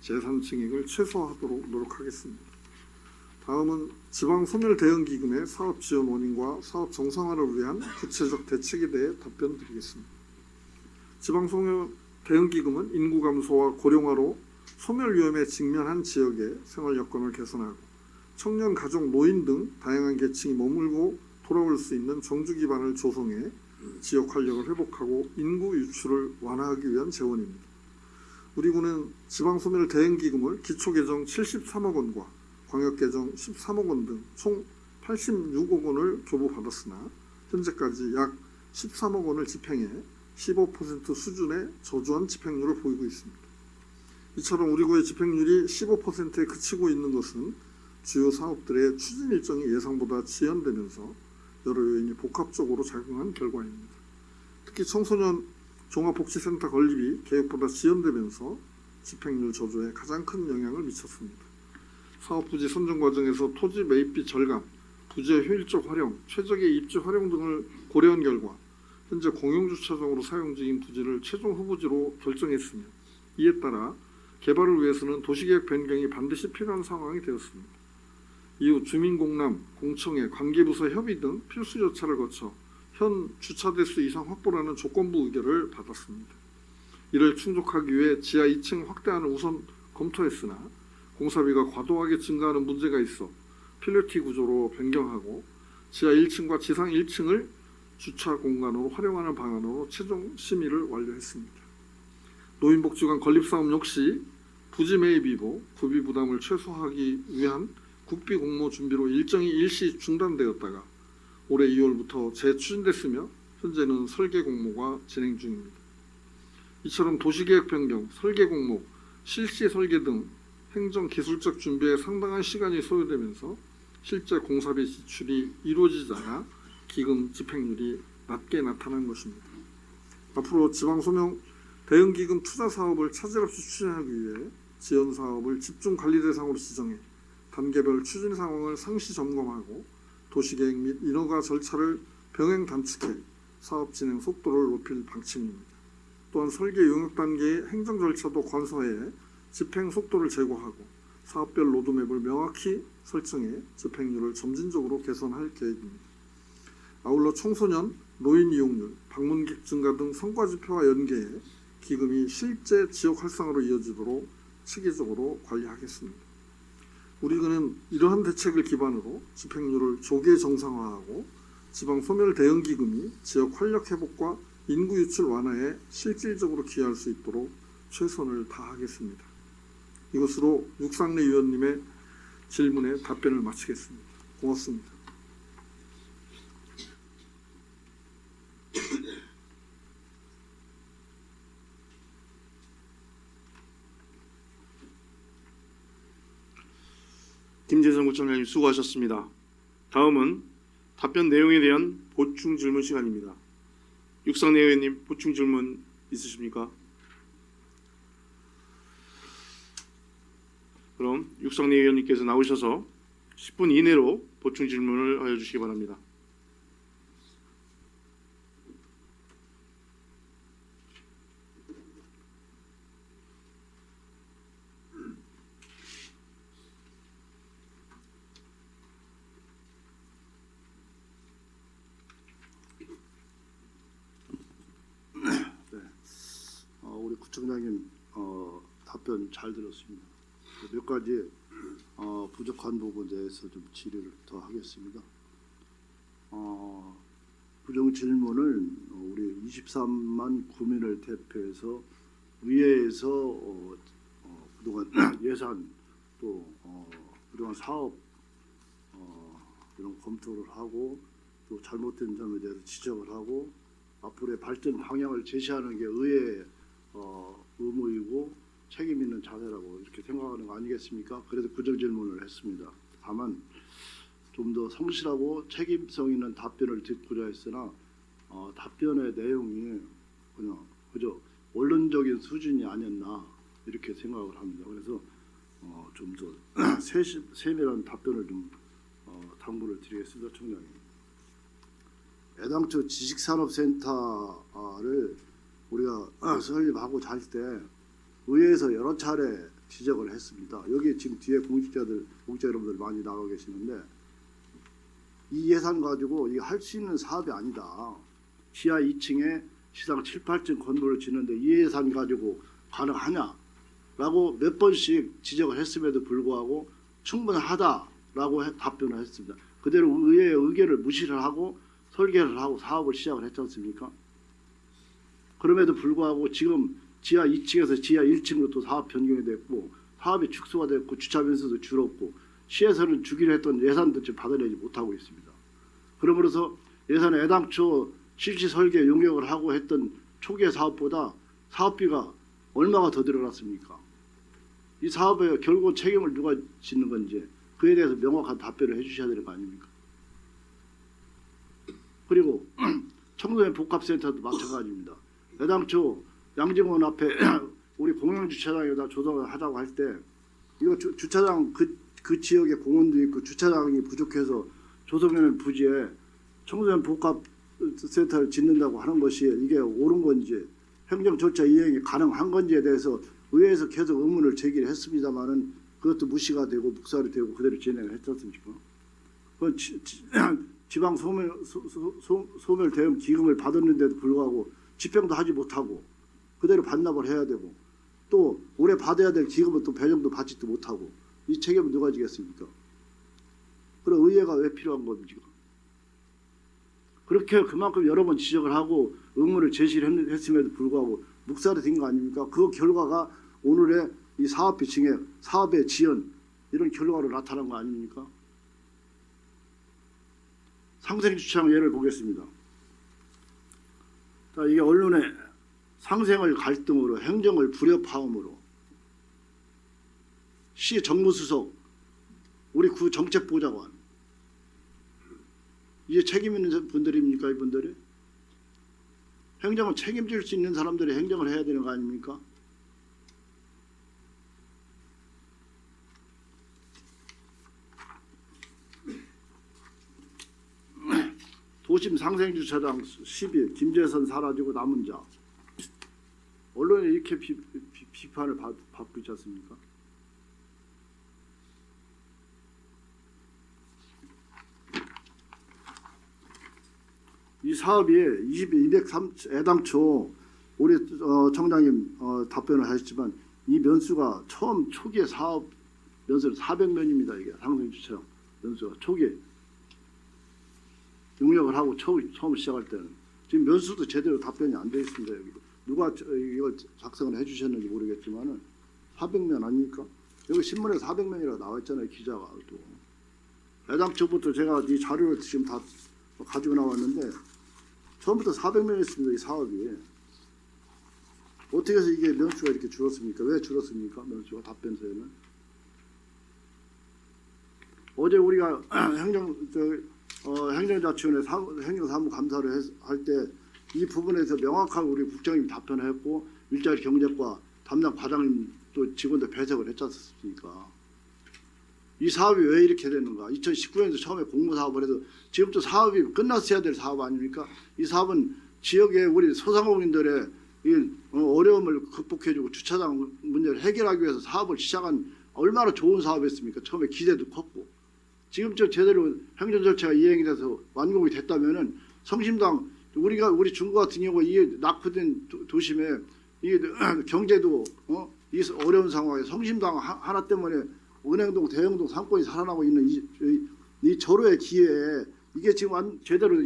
재산 증액을 최소화하도록 노력하겠습니다. 다음은 지방 소멸 대응 기금의 사업 지원 원인과 사업 정상화를 위한 구체적 대책에 대해 답변 드리겠습니다. 지방 소멸 대응 기금은 인구 감소와 고령화로 소멸 위험에 직면한 지역의 생활 여건을 개선하고 청년, 가족, 노인 등 다양한 계층이 머물고 돌아올 수 있는 정주 기반을 조성해 지역 활력을 회복하고 인구 유출을 완화하기 위한 재원입니다. 우리 군은 지방소멸 대응기금을 기초개정 73억 원과 광역개정 13억 원 등 총 86억 원을 교부받았으나 현재까지 약 13억 원을 집행해 15% 수준의 저조한 집행률을 보이고 있습니다. 이처럼 우리 구의 집행률이 15%에 그치고 있는 것은 주요 사업들의 추진 일정이 예상보다 지연되면서 여러 요인이 복합적으로 작용한 결과입니다. 특히 청소년 종합복지센터 건립이 계획보다 지연되면서 집행률 저조에 가장 큰 영향을 미쳤습니다. 사업부지 선정 과정에서 토지 매입비 절감, 부지의 효율적 활용, 최적의 입지 활용 등을 고려한 결과 현재 공용주차장으로 사용 중인 부지를 최종 후보지로 결정했으며 이에 따라 개발을 위해서는 도시계획 변경이 반드시 필요한 상황이 되었습니다. 이후 주민공람, 공청회, 관계부서 협의 등 필수 절차를 거쳐 현 주차 대수 이상 확보라는 조건부 의결을 받았습니다. 이를 충족하기 위해 지하 2층 확대안을 우선 검토했으나 공사비가 과도하게 증가하는 문제가 있어 필리티 구조로 변경하고 지하 1층과 지상 1층을 주차 공간으로 활용하는 방안으로 최종 심의를 완료했습니다. 노인복지관 건립사업 역시 부지 매입 이후 구비 부담을 최소화하기 위한 국비 공모 준비로 일정이 일시 중단되었다가 올해 2월부터 재추진됐으며 현재는 설계 공모가 진행 중입니다. 이처럼 도시계획 변경, 설계 공모, 실시 설계 등 행정기술적 준비에 상당한 시간이 소요되면서 실제 공사비 지출이 이루어지지 않아 기금 집행률이 낮게 나타난 것입니다. 앞으로 지방소멸 대응기금 투자 사업을 차질 없이 추진하기 위해 지원 사업을 집중 관리 대상으로 지정해 단계별 추진 상황을 상시 점검하고 도시계획 및 인허가 절차를 병행 단축해 사업 진행 속도를 높일 방침입니다. 또한 설계 용역 단계의 행정 절차도 간소화해 집행 속도를 제고하고 사업별 로드맵을 명확히 설정해 집행률을 점진적으로 개선할 계획입니다. 아울러 청소년, 노인 이용률, 방문객 증가 등 성과 지표와 연계해 기금이 실제 지역 활성화로 이어지도록 체계적으로 관리하겠습니다. 우리군은 이러한 대책을 기반으로 집행률을 조기 정상화하고 지방 소멸 대응 기금이 지역 활력 회복과 인구 유출 완화에 실질적으로 기여할 수 있도록 최선을 다하겠습니다. 이것으로 육상래 의원님의 질문에 답변을 마치겠습니다. 고맙습니다. 김재선 구청장님 수고하셨습니다. 다음은 답변 내용에 대한 보충 질문 시간입니다. 육상내 의원님 보충 질문 있으십니까? 그럼 육상내 의원님께서 나오셔서 10분 이내로 보충 질문을 하여 주시기 바랍니다. 우리 구청장님 답변 잘 들었습니다. 몇 가지 부족한 부분에 대해서 좀 질의를 더 하겠습니다. 부정 질문을 우리 23만 구민을 대표해서 의회에서 그동안 예산 또 그동안 사업 이런 검토를 하고 또 잘못된 점에 대해서 지적을 하고 앞으로의 발전 방향을 제시하는 게 의회의 의무이고 책임 있는 자세라고 이렇게 생각하는 거 아니겠습니까? 그래서 부정 질문을 했습니다. 다만 좀 더 성실하고 책임성 있는 답변을 듣고자 했으나 답변의 내용이 그냥 그저 원론적인 수준이 아니었나 이렇게 생각을 합니다. 그래서 좀 더 세밀한 답변을 좀 당부를 드리겠습니다, 총장님. 애당초 지식산업센터를 우리가 설립하고 잘 때 의회에서 여러 차례 지적을 했습니다. 여기 지금 뒤에 공직자 여러분들 많이 나와 계시는데 이 예산 가지고 이거 할 수 있는 사업이 아니다. 지하 2층에 시상 7, 8층 건물을 짓는데 이 예산 가지고 가능하냐라고 몇 번씩 지적을 했음에도 불구하고 충분하다라고 답변을 했습니다. 그대로 의회의 의견을 무시를 하고 설계를 하고 사업을 시작을 했지 않습니까? 그럼에도 불구하고 지금 지하 2층에서 지하 1층으로 또 사업 변경이 됐고 사업이 축소가 됐고 주차 변수도 줄었고 시에서는 주기로 했던 예산도 지금 받아내지 못하고 있습니다. 그러므로서 예산에 애당초 실시 설계 용역을 하고 했던 초기의 사업보다 사업비가 얼마가 더 들어갔습니까? 이 사업의 결국 책임을 누가 짓는 건지 그에 대해서 명확한 답변을 해주셔야 되는 거 아닙니까? 그리고 청소년 복합센터도 마찬가지입니다. 애당초 양진원 앞에 우리 공영주차장에다 조성을 하자고 할 때 이거 주차장 그 지역에 공원도 있고 주차장이 부족해서 조성하는 부지에 청소년 복합센터를 짓는다고 하는 것이 이게 옳은 건지 행정 절차 이행이 가능한 건지에 대해서 의회에서 계속 의문을 제기를 했습니다마는 그것도 무시가 되고 묵살이 되고 그대로 진행을 했지 않습니까? 그 지방 소멸 대응 기금을 받았는데도 불구하고 집행도 하지 못하고 그대로 반납을 해야 되고 또 올해 받아야 될 기금은 또 배정도 받지도 못하고 이 책임은 누가 지겠습니까? 그럼 의회가 왜 필요한 겁니까? 그렇게 그만큼 여러 번 지적을 하고 의무를 제시를 했음에도 불구하고 묵살이 된 거 아닙니까? 그 결과가 오늘의 이 사업비 증액, 사업의 지연 이런 결과로 나타난 거 아닙니까? 상생주차장 예를 보겠습니다. 자, 이게 언론의 상생을 갈등으로 행정을 불협화음으로 시 정무수석 우리 구 정책보좌관 이게 책임 있는 분들입니까? 이분들이 행정을 책임질 수 있는 사람들이 행정을 해야 되는 거 아닙니까? 도심 상생주차장 10일 김재선 사라지고 남은 자 언론에 이렇게 비판을 받고 있지 않습니까? 이 사업이 203 애당초 우리 청장님 답변을 하셨지만 이 면수가 처음 초기에 사업 면수는 400면입니다. 이게 상생주차장 면수가 초기에 용역을 하고 처음 시작할 때는 지금 면수도 제대로 답변이 안 돼 있습니다. 여기 누가 이걸 작성을 해주셨는지 모르겠지만은 400면 아닙니까? 여기 신문에 400면이라고 나와 있잖아요. 기자가 또 애당초부터 제가 이 자료를 지금 다 가지고 나왔는데 처음부터 400명이었습니다. 이 사업이 어떻게 해서 이게 면수가 이렇게 줄었습니까? 왜 줄었습니까? 면수가 답변서에는 어제 우리가 행정자치원회 행정사무감사를 할 때 이 부분에서 명확하게 우리 국장님이 답변을 했고 일자리 경제과 담당 과장님 또 직원들 배석을 했지 않습니까? 이 사업이 왜 이렇게 됐는가? 2019년도 처음에 공모사업을 해서 지금도 사업이 끝났어야 될 사업 아닙니까? 이 사업은 지역의 우리 소상공인들의 이 어려움을 극복해주고 주차장 문제를 해결하기 위해서 사업을 시작한 얼마나 좋은 사업이었습니까? 처음에 기대도 컸고 지금쯤 제대로 행정 절차가 이행이 돼서 완공이 됐다면은 성심당 우리 중구 같은 경우 이 낙후된 도심에 이 경제도 이 어려운 상황에 성심당 하나 때문에 은행동, 대형동 상권이 살아나고 있는 이 절호의 기회에 이게 지금 제대로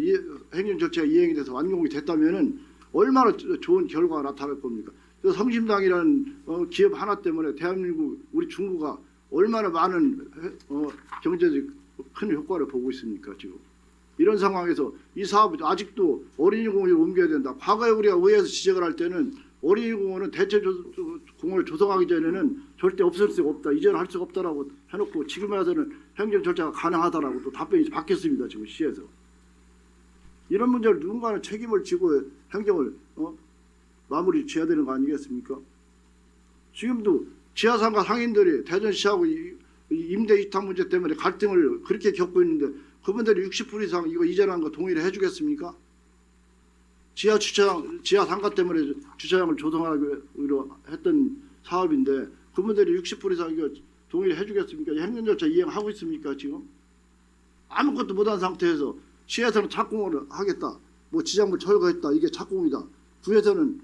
행정 절차가 이행이 돼서 완공이 됐다면은 얼마나 좋은 결과가 나타날 겁니까? 그 성심당이라는 기업 하나 때문에 대한민국 우리 중구가 얼마나 많은 경제적 큰 효과를 보고 있습니까 지금? 이런 상황에서 이 사업이 아직도 어린이공원을 옮겨야 된다. 과거에 우리가 의회에서 지적을 할 때는 어린이공원은 대체 공원을 조성하기 전에는 절대 없을 수가 없다. 이제는 할 수가 없다라고 해놓고 지금 와서는 행정 절차가 가능하다라고 또 답변이 바뀌었습니다. 지금 시에서. 이런 문제를 누군가는 책임을 지고 행정을 마무리 지어야 되는 거 아니겠습니까? 지금도 지하상가 상인들이 대전시하고 임대 이탈 문제 때문에 갈등을 그렇게 겪고 있는데 그분들이 60% 이상 이거 이전한 거 동의를 해주겠습니까? 지하 상가 때문에 주차장을 조성하기로 했던 사업인데 그분들이 60% 이상 이거 동의를 해주겠습니까? 행정 절차 이행하고 있습니까 지금? 아무것도 못한 상태에서 시에서는 착공을 하겠다. 뭐 지장물 철거했다. 이게 착공이다. 구에서는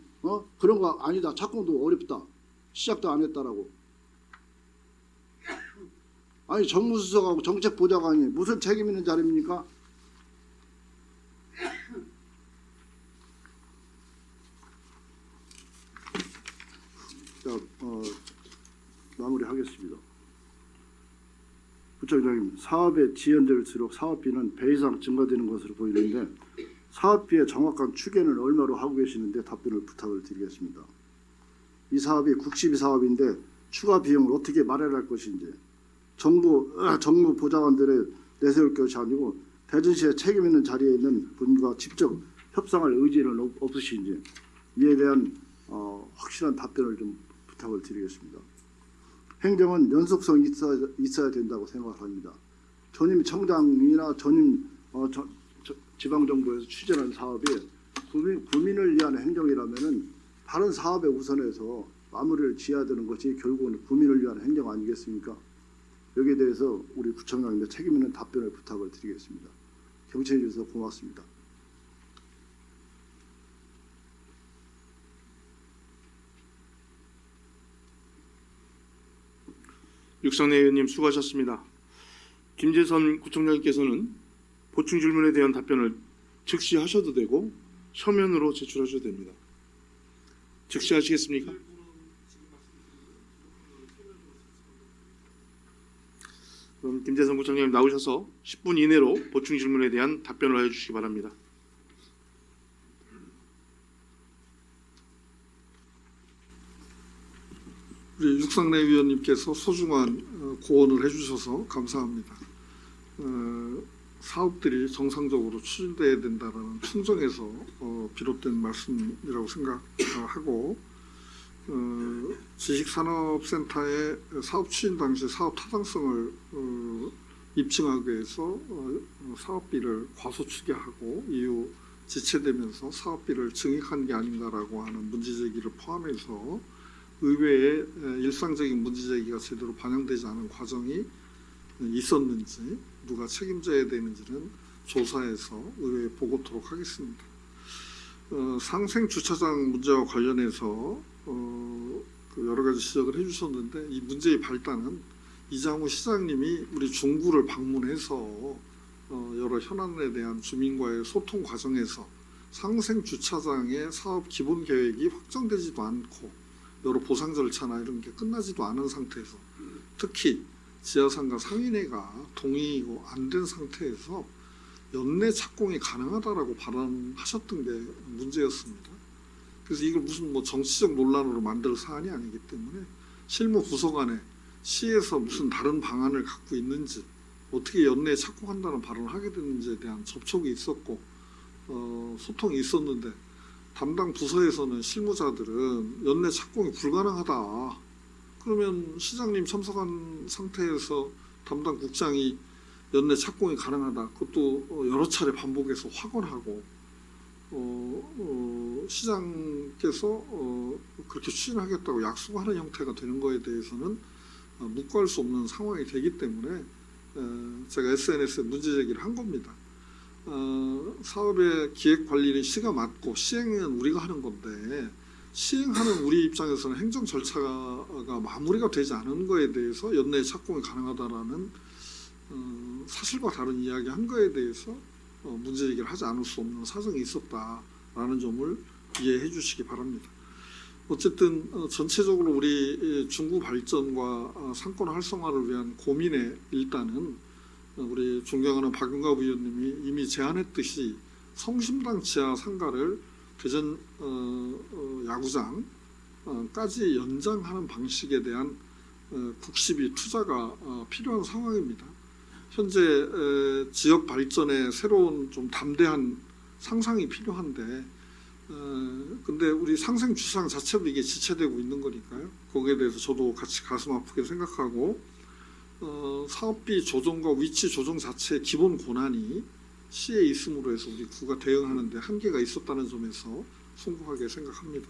그런 거 아니다. 착공도 어렵다. 시작도 안 했다라고. 아니 정무수석하고 정책보좌관이 무슨 책임 있는 자리입니까? 자, 마무리하겠습니다. 부총장님, 사업에 지연될수록 사업비는 배 이상 증가되는 것으로 보이는데 사업비의 정확한 추계는 얼마로 하고 계시는데 답변을 부탁을 드리겠습니다. 이 사업이 국시비 사업인데 추가 비용을 어떻게 마련할 것인지 정부 보좌관들의 내세울 것이 아니고 대전시의 책임 있는 자리에 있는 분과 직접 협상할 의지는 없으신지 이에 대한 확실한 답변을 좀 부탁을 드리겠습니다. 행정은 연속성이 있어야 된다고 생각합니다. 전임 청장이나 전임 지방정부에서 추진한 사업이 국민을 위한 행정이라면은 다른 사업에 우선해서 마무리를 지어야 되는 것이 결국은 국민을 위한 행정 아니겠습니까? 여기에 대해서 우리 구청장님의 책임 있는 답변을 부탁을 드리겠습니다. 경청해 주셔서 고맙습니다. 육상내 의원님 수고하셨습니다. 김재선 구청장님께서는 보충 질문에 대한 답변을 즉시 하셔도 되고 서면으로 제출하셔도 됩니다. 즉시 하시겠습니까? 그럼 김재선 구청장님 나오셔서 10분 이내로 보충 질문에 대한 답변을 해주시기 바랍니다. 우리 육상내 위원님께서 소중한 고언을 해주셔서 감사합니다. 사업들이 정상적으로 추진돼야 된다는 충정에서 비롯된 말씀이라고 생각하고 지식산업센터의 사업 추진 당시 사업 타당성을 입증하기 위해서 사업비를 과소추계하고 이후 지체되면서 사업비를 증액한 게 아닌가라고 하는 문제제기를 포함해서 의회에 일상적인 문제제기가 제대로 반영되지 않은 과정이 있었는지 누가 책임져야 되는지는 조사해서 의회에 보고토록 하겠습니다. 상생 주차장 문제와 관련해서 여러 가지 지적을 해주셨는데 이 문제의 발단은 이장우 시장님이 우리 중구를 방문해서 여러 현안에 대한 주민과의 소통 과정에서 상생 주차장의 사업 기본 계획이 확정되지도 않고 여러 보상 절차나 이런 게 끝나지도 않은 상태에서 특히 지하상가 상인회가 동의가 안 된 상태에서 연내 착공이 가능하다라고 발언하셨던 게 문제였습니다. 그래서 이걸 무슨 뭐 정치적 논란으로 만들 사안이 아니기 때문에 실무 부서간에 시에서 무슨 다른 방안을 갖고 있는지 어떻게 연내에 착공한다는 발언을 하게 됐는지에 대한 접촉이 있었고 소통이 있었는데 담당 부서에서는 실무자들은 연내 착공이 불가능하다. 그러면 시장님 참석한 상태에서 담당 국장이 연내 착공이 가능하다. 그것도 여러 차례 반복해서 확언하고 시장께서 그렇게 추진하겠다고 약속하는 형태가 되는 거에 대해서는 묵과할 수 없는 상황이 되기 때문에 제가 SNS에 문제 제기를 한 겁니다. 사업의 기획 관리는 시가 맡고 시행은 우리가 하는 건데 시행하는 우리 입장에서는 행정 절차가 마무리가 되지 않은 거에 대해서 연내 착공이 가능하다라는 사실과 다른 이야기 한 거에 대해서 문제 제기를 하지 않을 수 없는 사정이 있었다라는 점을 이해해 주시기 바랍니다. 어쨌든 전체적으로 우리 중구 발전과 상권 활성화를 위한 고민에 일단은 우리 존경하는 박용갑 의원님이 이미 제안했듯이 성심당 지하 상가를 대전 야구장까지 연장하는 방식에 대한 국시비 투자가 필요한 상황입니다. 현재 지역 발전에 새로운 좀 담대한 상상이 필요한데 근데 우리 상생 주상 자체도 이게 지체되고 있는 거니까요. 거기에 대해서 저도 같이 가슴 아프게 생각하고 사업비 조정과 위치 조정 자체의 기본 권한이 시에 있음으로 해서 우리 구가 대응하는데 한계가 있었다는 점에서 송구하게 생각합니다.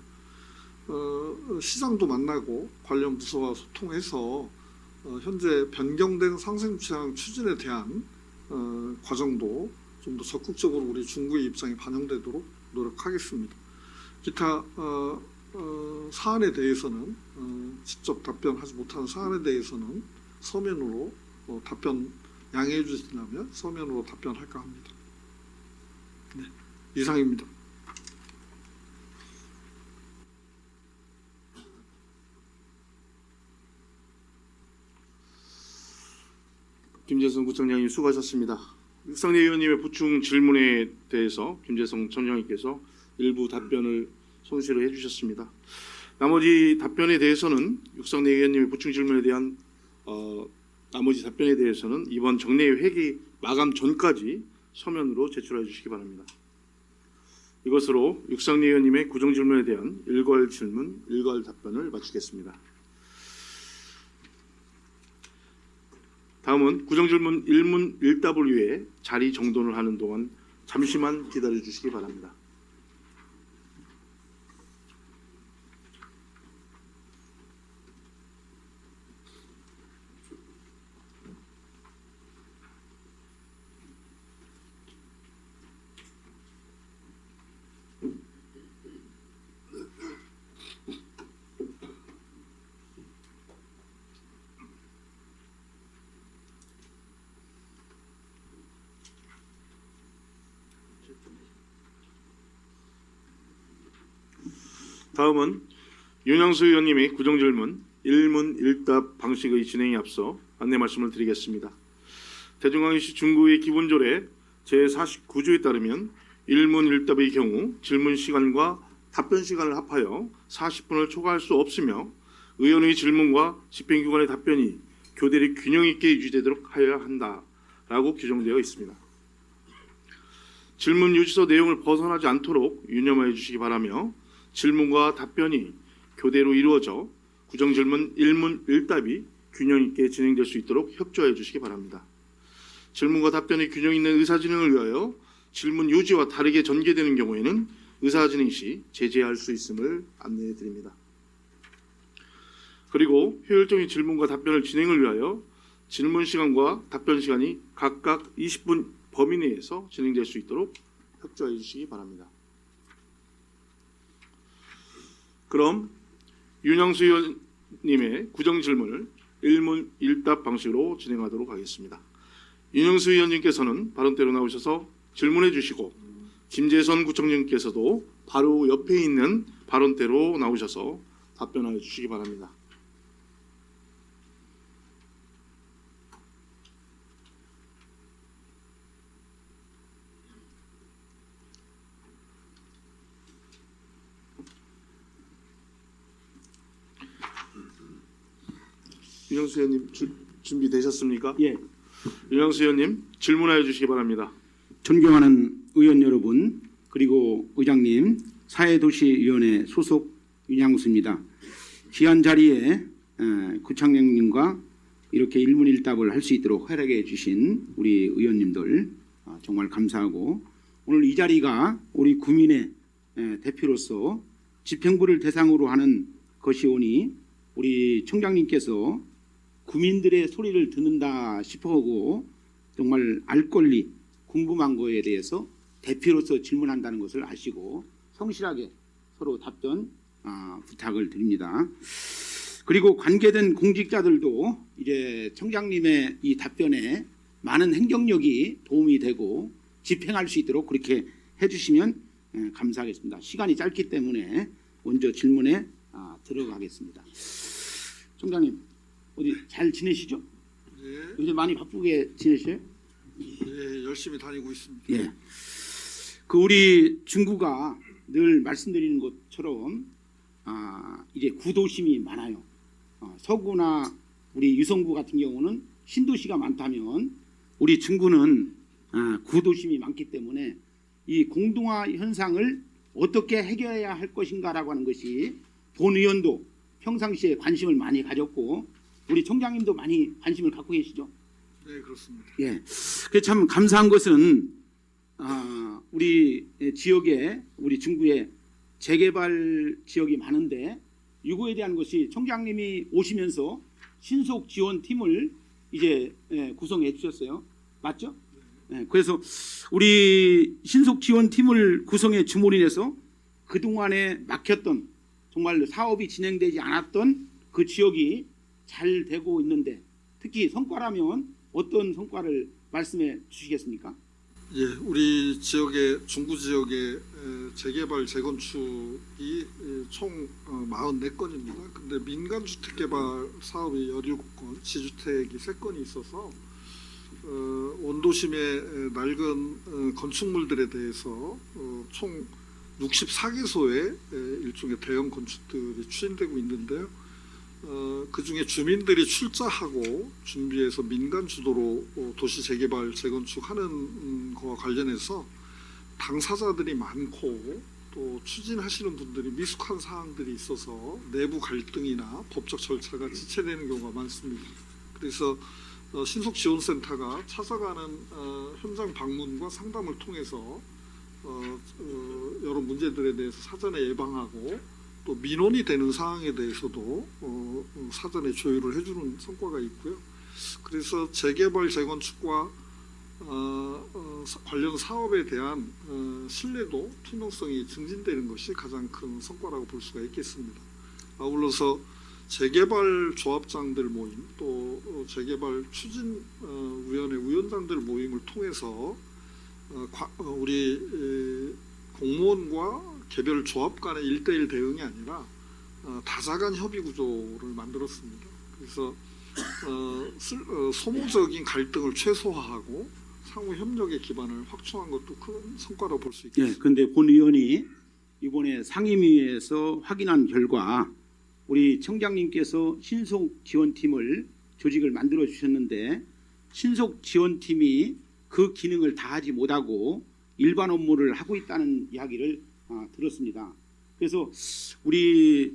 시장도 만나고 관련 부서와 소통해서 현재 변경된 상생주상 추진에 대한 과정도 좀 더 적극적으로 우리 중구의 입장이 반영되도록 노력하겠습니다. 기타 사안에 대해서는 직접 답변하지 못하는 사안에 대해서는 서면으로 답변 양해해 주신다면 서면으로 답변할까 합니다. 네, 이상입니다. 김재성 구청장님 수고하셨습니다. 육상리 의원님의 보충 질문에 대해서 김재성 첨장님께서 일부 답변을 손실을 해주셨습니다. 나머지 답변에 대해서는 육상리 의원님의 보충 질문에 대한 나머지 답변에 대해서는 이번 정례회 회기 마감 전까지 서면으로 제출해 주시기 바랍니다. 이것으로 육상리 의원님의 구정 질문에 대한 일괄 질문, 일괄 답변을 마치겠습니다. 다음은 구정질문 1문 1답을 위해 자리 정돈을 하는 동안 잠시만 기다려 주시기 바랍니다. 다음은 윤영수 의원님의 구정질문 1문 1답 방식의 진행에 앞서 안내 말씀을 드리겠습니다. 대전광역시 중구의 기본조례 제49조에 따르면 1문 1답의 경우 질문 시간과 답변 시간을 합하여 40분을 초과할 수 없으며 의원의 질문과 집행기관의 답변이 교대리 균형 있게 유지되도록 하여야 한다라고 규정되어 있습니다. 질문 유지서 내용을 벗어나지 않도록 유념하여 주시기 바라며 질문과 답변이 교대로 이루어져 구정질문 1문 1답이 균형 있게 진행될 수 있도록 협조해 주시기 바랍니다. 질문과 답변의 균형 있는 의사진행을 위하여 질문 요지와 다르게 전개되는 경우에는 의사진행 시 제재할 수 있음을 안내해 드립니다. 그리고 효율적인 질문과 답변을 진행을 위하여 질문 시간과 답변 시간이 각각 20분 범위 내에서 진행될 수 있도록 협조해 주시기 바랍니다. 그럼 윤영수 의원님의 구정 질문을 1문 1답 방식으로 진행하도록 하겠습니다. 윤영수 의원님께서는 발언대로 나오셔서 질문해 주시고 김재선 구청장님께서도 바로 옆에 있는 발언대로 나오셔서 답변하여 주시기 바랍니다. 윤영수 의원님 준비되셨습니까? 예. 윤영수 의원님 질문하여 주시기 바랍니다. 존경하는 의원 여러분, 그리고 의장님, 사회도시위원회 소속 윤양수입니다. 귀한 자리에 구청장님과 이렇게 일문일답을 할 수 있도록 허락해 주신 우리 의원님들 정말 감사하고, 오늘 이 자리가 우리 구민의 대표로서 집행부를 대상으로 하는 것이오니 우리 청장님께서 구민들의 소리를 듣는다 싶어하고 정말 알 권리, 궁금한 거에 대해서 대표로서 질문한다는 것을 아시고 성실하게 서로 답변 부탁을 드립니다. 그리고 관계된 공직자들도 이제 청장님의 이 답변에 많은 행정력이 도움이 되고 집행할 수 있도록 그렇게 해주시면 감사하겠습니다. 시간이 짧기 때문에 먼저 질문에 들어가겠습니다. 총장님 어디 잘 지내시죠? 예, 요새 많이 바쁘게 지내셔요? 예, 열심히 다니고 있습니다. 예. 그 우리 중구가 늘 말씀드리는 것처럼 이제 구도심이 많아요. 서구나 우리 유성구 같은 경우는 신도시가 많다면 우리 중구는 구도심이 많기 때문에 이 공동화 현상을 어떻게 해결해야 할 것인가라고 하는 것이 본 의원도 평상시에 관심을 많이 가졌고 우리 총장님도 많이 관심을 갖고 계시죠? 네, 그렇습니다. 예. 그 참 감사한 것은 우리 지역에 우리 중구에 재개발 지역이 많은데 이거에 대한 것이 총장님이 오시면서 신속 지원팀을 이제 구성해 주셨어요. 맞죠? 네. 그래서 우리 신속 지원팀을 구성해 줌으로 인해서 그동안에 막혔던 정말 사업이 진행되지 않았던 그 지역이 잘 되고 있는데 특히 성과라면 어떤 성과를 말씀해 주시겠습니까? 예, 우리 지역의 중구 지역의 재개발 재건축이 총 44건입니다. 근데 민간 주택 개발 사업이 17건, 지주택이 3건이 있어서 원도심의 낡은 건축물들에 대해서 총 64개소의 일종의 대형 건축들이 추진되고 있는데요. 그 중에 주민들이 출자하고 준비해서 민간 주도로 도시 재개발 재건축하는 거와 관련해서 당사자들이 많고 또 추진하시는 분들이 미숙한 사항들이 있어서 내부 갈등이나 법적 절차가 지체되는 경우가 많습니다. 그래서 신속지원센터가 찾아가는 현장 방문과 상담을 통해서 여러 문제들에 대해서 사전에 예방하고 또 민원이 되는 사항에 대해서도 사전에 조율을 해주는 성과가 있고요. 그래서 재개발 재건축과 관련 사업에 대한 신뢰도 투명성이 증진되는 것이 가장 큰 성과라고 볼 수가 있겠습니다. 아울러서 재개발 조합장들 모임 또 재개발 추진위원회 위원장들 모임을 통해서 우리 공무원과 개별 조합 간의 1대1 대응이 아니라 다자간 협의 구조를 만들었습니다. 그래서 소모적인 갈등을 최소화하고 상호 협력의 기반을 확충한 것도 큰 성과라고 볼 수 있겠습니다. 예, 그런데 본 의원이 이번에 상임위에서 확인한 결과 우리 청장님께서 신속 지원팀을 조직을 만들어 주셨는데 신속 지원팀이 그 기능을 다하지 못하고 일반 업무를 하고 있다는 이야기를 들었습니다. 그래서 우리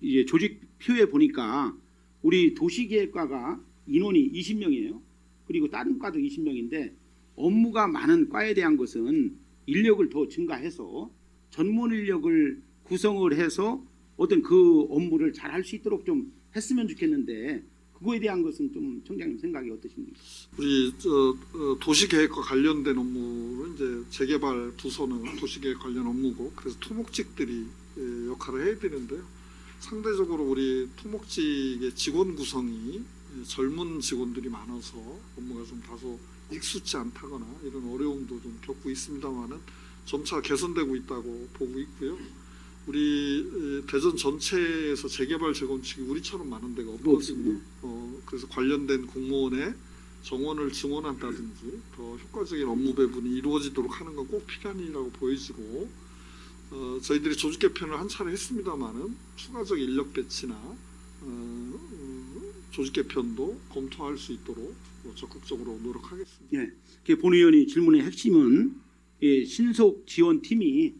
이제 조직표에 보니까 우리 도시계획과가 인원이 20명이에요. 그리고 다른 과도 20명인데 업무가 많은 과에 대한 것은 인력을 더 증가해서 전문 인력을 구성을 해서 어떤 그 업무를 잘 할 수 있도록 좀 했으면 좋겠는데 그거에 대한 것은 좀 청장님 생각이 어떠십니까? 우리 도시계획과 관련된 업무는 이제 재개발 부서는 도시계획 관련 업무고 그래서 토목직들이 역할을 해야 되는데요. 상대적으로 우리 토목직의 직원 구성이 젊은 직원들이 많아서 업무가 좀 다소 익숙치 않다거나 이런 어려움도 좀 겪고 있습니다만은 점차 개선되고 있다고 보고 있고요. 우리 대전 전체에서 재개발 재건축이 우리처럼 많은 데가 없거든요. 그래서 관련된 공무원의 정원을 증원한다든지 더 효과적인 업무 배분이 이루어지도록 하는 건 꼭 필요한이라고 보여지고 저희들이 조직 개편을 한 차례 했습니다만은 추가적 인력 배치나 조직 개편도 검토할 수 있도록 적극적으로 노력하겠습니다. 예, 본 의원이 질문의 핵심은 신속 지원팀이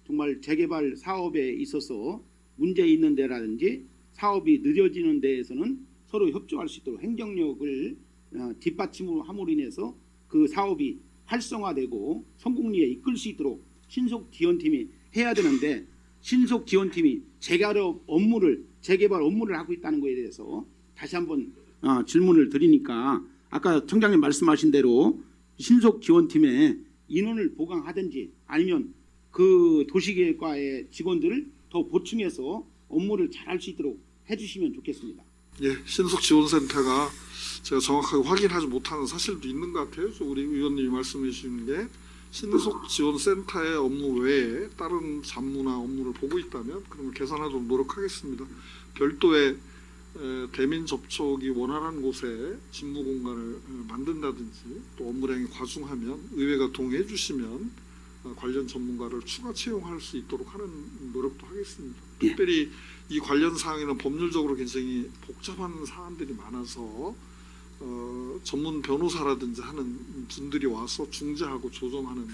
정말 재개발 사업에 있어서 문제 있는 데라든지 사업이 늦어지는 데에서는 서로 협조할 수 있도록 행정력을 뒷받침으로 함으로 인해서 그 사업이 활성화되고 성공리에 이끌 수 있도록 신속 지원팀이 해야 되는데 신속 지원팀이 재개발 업무를 하고 있다는 것에 대해서 다시 한번 질문을 드리니까 아까 청장님 말씀하신 대로 신속 지원팀에 인원을 보강하든지 아니면 그 도시계획과의 직원들을 더 보충해서 업무를 잘할 수 있도록 해주시면 좋겠습니다. 예, 신속지원센터가 제가 정확하게 확인하지 못하는 사실도 있는 것 같아요. 우리 의원님이 말씀해 주시는 게 신속지원센터의 업무 외에 다른 잡무나 업무를 보고 있다면 그런 걸 개선하도록 노력하겠습니다. 별도의 대민 접촉이 원활한 곳에 직무 공간을 만든다든지 또 업무량이 과중하면 의회가 동의해 주시면 관련 전문가를 추가 채용할 수 있도록 하는 노력도 하겠습니다. 예. 특별히 이 관련 사항에는 법률적으로 굉장히 복잡한 사안들이 많아서 전문 변호사라든지 하는 분들이 와서 중재하고 조정하는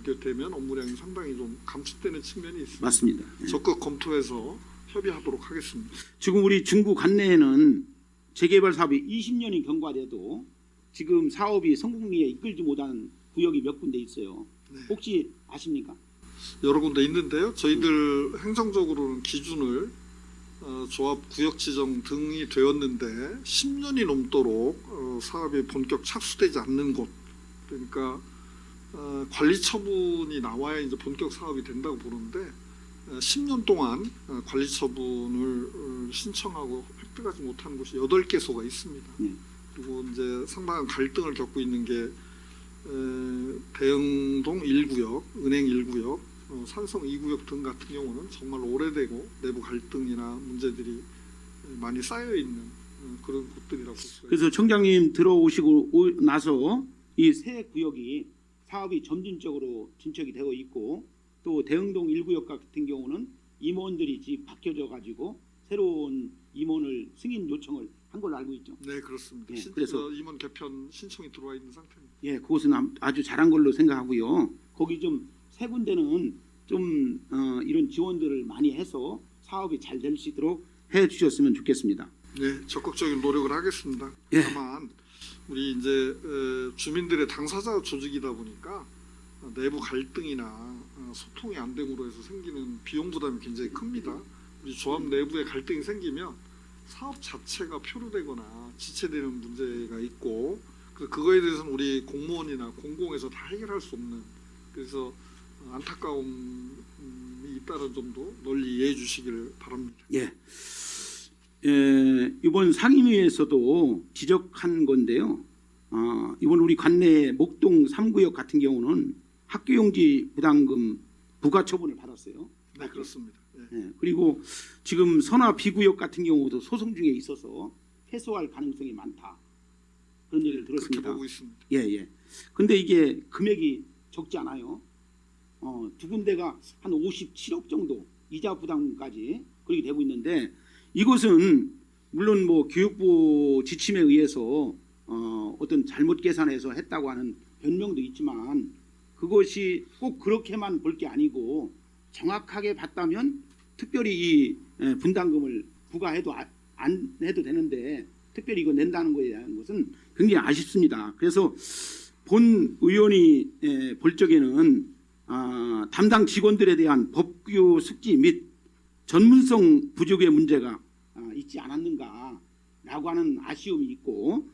게 되면 업무량이 상당히 좀 감축되는 측면이 있습니다. 맞습니다. 예. 적극 검토해서 협의하도록 하겠습니다. 지금 우리 중구 관내에는 재개발 사업이 20년이 경과돼도 지금 사업이 성공리에 이끌지 못하는 구역이 몇 군데 있어요. 네. 혹시 아십니까? 여러 군데 있는데요. 저희들 행정적으로는 기준을 조합 구역 지정 등이 되었는데 10년이 넘도록 사업이 본격 착수되지 않는 곳, 그러니까 관리 처분이 나와야 이제 본격 사업이 된다고 보는데 10년 동안 관리 처분을 신청하고 획득하지 못한 곳이 8개소가 있습니다. 그리고 이제 상당한 갈등을 겪고 있는 게 대흥동 1구역, 은행 1구역, 산성 2구역 등 같은 경우는 정말 오래되고 내부 갈등이나 문제들이 많이 쌓여 있는 그런 곳들이라고 볼 수가 그래서 청장님 들어오시고 나서 이 세 구역이 사업이 점진적으로 진척이 되고 있고 또 대흥동 1구역 같은 경우는 임원들이 집 바뀌어져 가지고 새로운 임원을 승인 요청을 한 걸로 알고 있죠. 네, 그렇습니다. 예, 그래서 임원 개편 신청이 들어와 있는 상태입니다. 예, 그것은 아주 잘한 걸로 생각하고요. 거기 좀 세 군데는 좀 이런 지원들을 많이 해서 사업이 잘 될 수 있도록 해 주셨으면 좋겠습니다. 네, 적극적인 노력을 하겠습니다. 예. 다만 우리 이제 주민들의 당사자 조직이다 보니까 내부 갈등이나 소통이 안 됨으로 해서 생기는 비용 부담이 굉장히 큽니다. 우리 조합 내부에 갈등이 생기면 사업 자체가 표류되거나 지체되는 문제가 있고 그거에 대해서는 우리 공무원이나 공공에서 다 해결할 수 없는, 그래서 안타까움이 있다는 점도 널리 이해해 주시길 바랍니다. 예. 이번 상임위에서도 지적한 건데요. 이번 우리 관내 목동 3구역 같은 경우는 학교용지 부담금 부과 처분을 받았어요. 네, 그렇습니다. 예. 예, 그리고 지금 선화 비구역 같은 경우도 소송 중에 있어서 패소할 가능성이 많다. 그런 얘기를 그렇게 들었습니다. 보고 있습니다. 예, 예. 근데 이게 금액이 적지 않아요. 두 군데가 한 57억 정도 이자 부담까지 그렇게 되고 있는데 이것은 물론 뭐 교육부 지침에 의해서 어떤 잘못 계산해서 했다고 하는 변명도 있지만 그것이 꼭 그렇게만 볼 게 아니고 정확하게 봤다면 특별히 이 분담금을 부과해도 안 해도 되는데 특별히 이거 낸다는 거에 대한 것은 굉장히 아쉽습니다. 그래서 본 의원이 볼 적에는 담당 직원들에 대한 법규 숙지 및 전문성 부족의 문제가 있지 않았는가라고 하는 아쉬움이 있고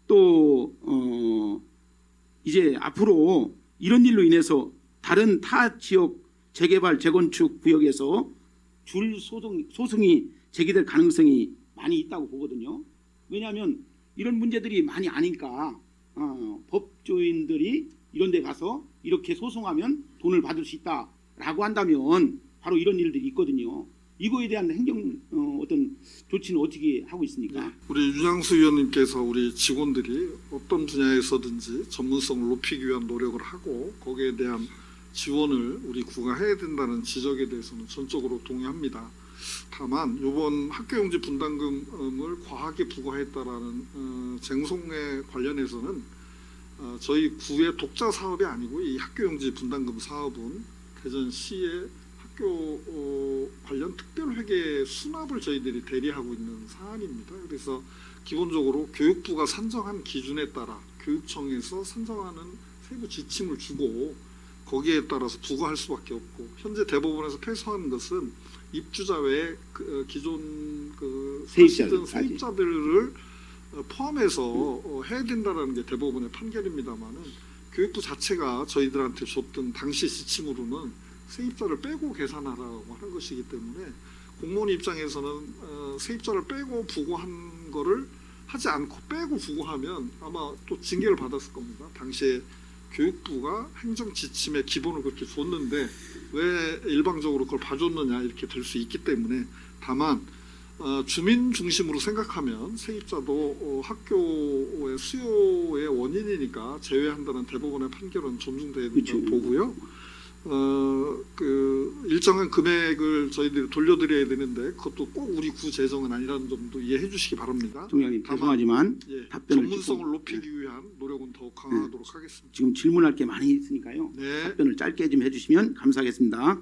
또 이제 앞으로 이런 일로 인해서 다른 타 지역 재개발 재건축 구역에서 줄 소송이 제기될 가능성이 많이 있다고 보거든요. 왜냐하면 이런 문제들이 많이 아니까 법조인들이 이런 데 가서 이렇게 소송하면 돈을 받을 수 있다라고 한다면 바로 이런 일들이 있거든요. 이거에 대한 행정 어떤 조치는 어떻게 하고 있습니까? 우리 윤양수 의원님께서 우리 직원들이 어떤 분야에서든지 전문성을 높이기 위한 노력을 하고 거기에 대한 지원을 우리 구가 해야 된다는 지적에 대해서는 전적으로 동의합니다. 다만 이번 학교용지 분담금을 과하게 부과했다라는 쟁송에 관련해서는 저희 구의 독자 사업이 아니고 이 학교용지 분담금 사업은 대전시의 학교 관련 특별회계 수납을 저희들이 대리하고 있는 사안입니다. 그래서 기본적으로 교육부가 산정한 기준에 따라 교육청에서 산정하는 세부 지침을 주고 거기에 따라서 부과할 수밖에 없고 현재 대법원에서 패소한 것은 입주자 외에 기존 세입자들을 포함해서 해야 된다는 게 대법원의 판결입니다만은 교육부 자체가 저희들한테 줬던 당시 지침으로는 세입자를 빼고 계산하라고 하는 것이기 때문에 공무원 입장에서는 세입자를 빼고 부과한 거를 하지 않고 빼고 부고하면 아마 또 징계를 받았을 겁니다. 당시에 교육부가 행정 지침의 기본을 그렇게 줬는데 왜 일방적으로 그걸 봐줬느냐 이렇게 될 수 있기 때문에 다만 주민 중심으로 생각하면 세입자도 학교의 수요의 원인이니까 제외한다는 대법원의 판결은 존중돼야 된다고 그렇죠. 보고요. 일정한 금액을 저희들이 돌려드려야 되는데 그것도 꼭 우리 구 재정은 아니라는 점도 이해해 주시기 바랍니다. 총장님 다만, 죄송하지만 예, 답변을 전문성을 높이기 위한 노력은 더욱 강화하도록 하겠습니다. 지금 질문할 게 많이 있으니까요. 네. 답변을 짧게 좀 해주시면 감사하겠습니다.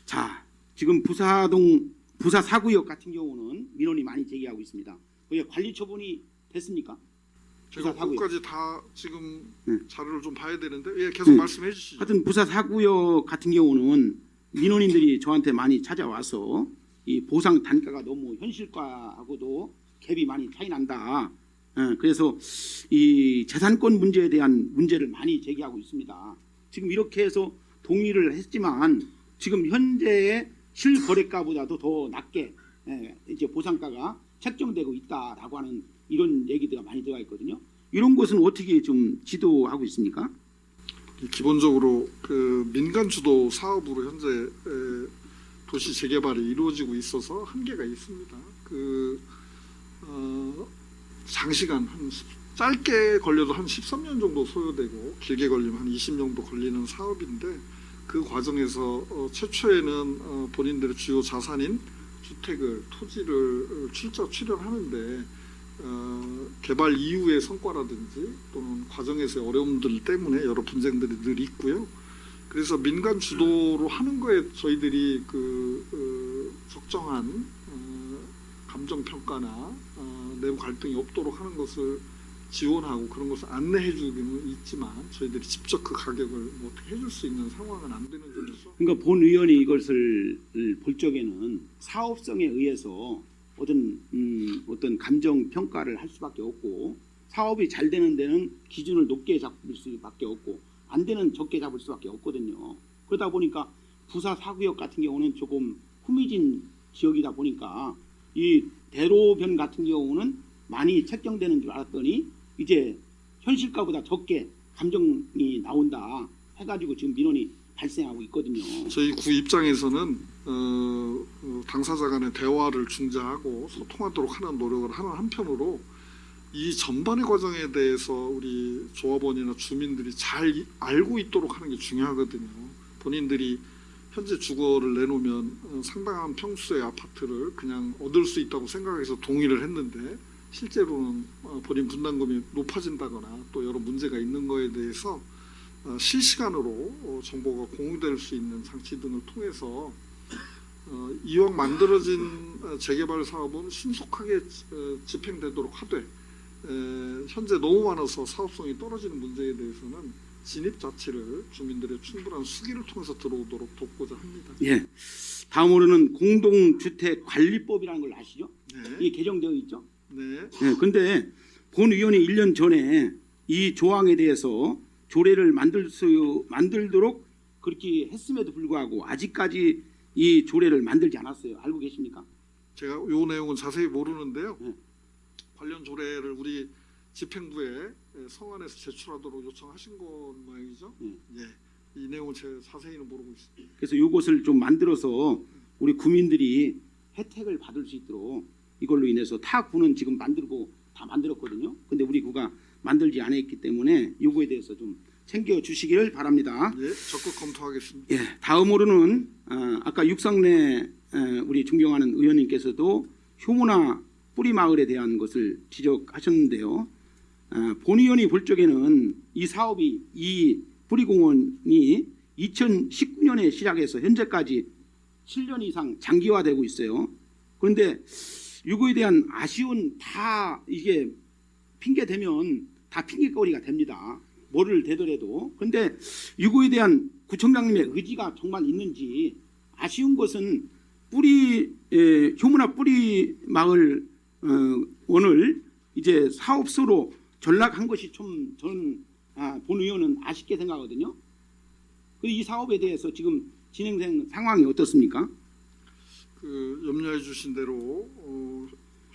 자, 지금 부사 4구역 같은 경우는 민원이 많이 제기하고 있습니다. 거기에 관리 처분이 됐습니까? 제가 부사 4구역. 그것까지 다 지금 네. 자료를 좀 봐야 되는데 예, 계속 네. 말씀해 주시죠. 하여튼 부사 4구역 같은 경우는 민원인들이 저한테 많이 찾아와서 이 보상 단가가 너무 현실과하고도 갭이 많이 차이 난다. 그래서 이 재산권 문제에 대한 문제를 많이 제기하고 있습니다. 지금 이렇게 해서 동의를 했지만 지금 현재의 실거래가보다도 더 낮게 이제 보상가가 책정되고 있다라고 하는 이런 얘기가 많이 들어가 있거든요. 이런 것은 어떻게 좀 지도하고 있습니까? 기본적으로 그 민간 주도 사업으로 현재 도시 재개발이 이루어지고 있어서 한계가 있습니다. 장시간 짧게 걸려도 한 13년 정도 소요되고 길게 걸리면 한 20년도 걸리는 사업인데 그 과정에서 최초에는 본인들의 주요 자산인 주택을 토지를 출연하는데 개발 이후의 성과라든지 또는 과정에서의 어려움들 때문에 여러 분쟁들이 늘 있고요. 그래서 민간 주도로 하는 거에 저희들이 적정한 감정 평가나 내부 갈등이 없도록 하는 것을 지원하고 그런 것을 안내해 주기는 있지만 저희들이 직접 그 가격을 뭐 어떻게 해줄 수 있는 상황은 안 되는 점에서 그러니까 본 의원이 이것을 볼 적에는 사업성에 의해서 어떤 감정 평가를 할 수밖에 없고 사업이 잘 되는 데는 기준을 높게 잡을 수밖에 없고 안 되는 적게 잡을 수밖에 없거든요. 그러다 보니까 부사 4구역 같은 경우는 조금 후미진 지역이다 보니까 이 대로변 같은 경우는 많이 책정되는 줄 알았더니 이제 현실가보다 적게 감정이 나온다 해가지고 지금 민원이 발생하고 있거든요. 저희 구 입장에서는 당사자 간의 대화를 중재하고 소통하도록 하는 노력을 하는 한편으로 이 전반의 과정에 대해서 우리 조합원이나 주민들이 잘 알고 있도록 하는 게 중요하거든요. 본인들이 현재 주거를 내놓으면 상당한 평수의 아파트를 그냥 얻을 수 있다고 생각해서 동의를 했는데 실제로는 본인 분담금이 높아진다거나 또 여러 문제가 있는 거에 대해서 실시간으로 정보가 공유될 수 있는 장치 등을 통해서 이왕 만들어진 재개발 사업은 신속하게 집행되도록 하되 현재 너무 많아서 사업성이 떨어지는 문제에 대해서는 진입 자체를 주민들의 충분한 수기를 통해서 들어오도록 돕고자 합니다. 예. 다음으로는 공동주택관리법이라는 걸 아시죠? 네. 이게 개정되어 있죠? 네. 네, 근데 본 의원이 1년 전에 이 조항에 대해서 조례를 만들도록 그렇게 했음에도 불구하고 아직까지 이 조례를 만들지 않았어요. 알고 계십니까? 제가 요 내용은 자세히 모르는데요. 네. 관련 조례를 우리 집행부에 성안에서 제출하도록 요청하신 것 모양이죠. 예. 이 내용은 제가 자세히는 모르고 있습니다. 그래서 이것을 좀 만들어서 우리 구민들이 혜택을 받을 수 있도록 이걸로 인해서 타 구는 지금 다 만들었거든요. 근데 우리 구가 만들지 않았기 때문에 이거에 대해서 좀 챙겨주시기를 바랍니다. 예, 적극 검토하겠습니다. 예, 다음으로는 아까 육상내 우리 존경하는 의원님께서도 효문화 뿌리마을에 대한 것을 지적하셨는데요. 본 의원이 볼 적에는 이 사업이 이 뿌리공원이 2019년에 시작해서 현재까지 7년 이상 장기화되고 있어요. 그런데 이거에 대한 아쉬운 다 이게 핑계 대면 다 핑계거리가 됩니다. 뭐를 대더라도. 그런데 이거에 대한 구청장님의 의지가 정말 있는지 아쉬운 것은 효문화 뿌리 마을 원을 이제 사업소로 전락한 것이 좀 저는 본 의원은 아쉽게 생각하거든요. 이 사업에 대해서 지금 진행된 상황이 어떻습니까? 염려해 주신 대로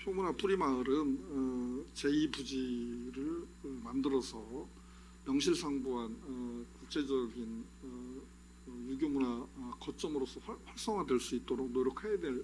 효문화 뿌리마을은 제2부지를 만들어서 명실상부한 국제적인 유교문화 거점으로서 활성화될 수 있도록 노력해야 될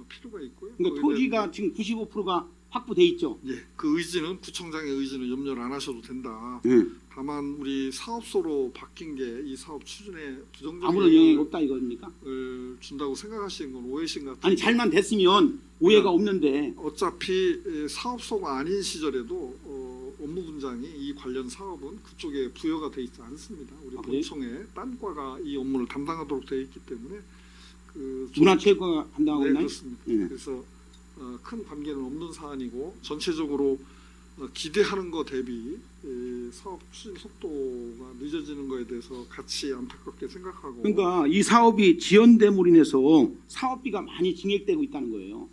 필요가 있고요. 그러니까 토지가 지금 95%가 확보돼 있죠. 예, 그 의지는 구청장의 의지는 염려를 안 하셔도 된다. 예. 다만 우리 사업소로 바뀐 게 이 사업 추진에 부정적인 아무런 영향이 없다 이겁니까? 영향을 준다고 생각하시는 건 오해신 같은데. 아니 잘만 됐으면 오해가 없는데 어차피 사업소가 아닌 시절에도 업무 분장이 이 관련 사업은 그쪽에 부여가 돼 있지 않습니다. 우리 그래요? 본청에 딴과가 이 업무를 담당하도록 되어 있기 때문에 그 문화체육과가 담당하고 네, 있나요? 그렇습니다. 예. 그래서 큰 관계는 없는 사안이고 전체적으로 기대하는 것 대비 사업 추진 속도가 늦어지는 것에 대해서 같이 안타깝게 생각하고 그러니까 이 사업이 지연됨으로 인해서 사업비가 많이 증액되고 있다는 거예요.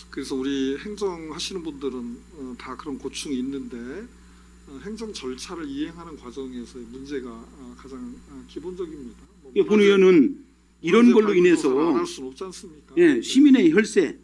그래서 우리 행정하시는 분들은 다 그런 고충이 있는데 행정 절차를 이행하는 과정에서의 문제가 가장 기본적입니다. 뭐 본 의원은 이런 걸로 안할 인해서 수는 없지 않습니까? 예, 시민의 혈세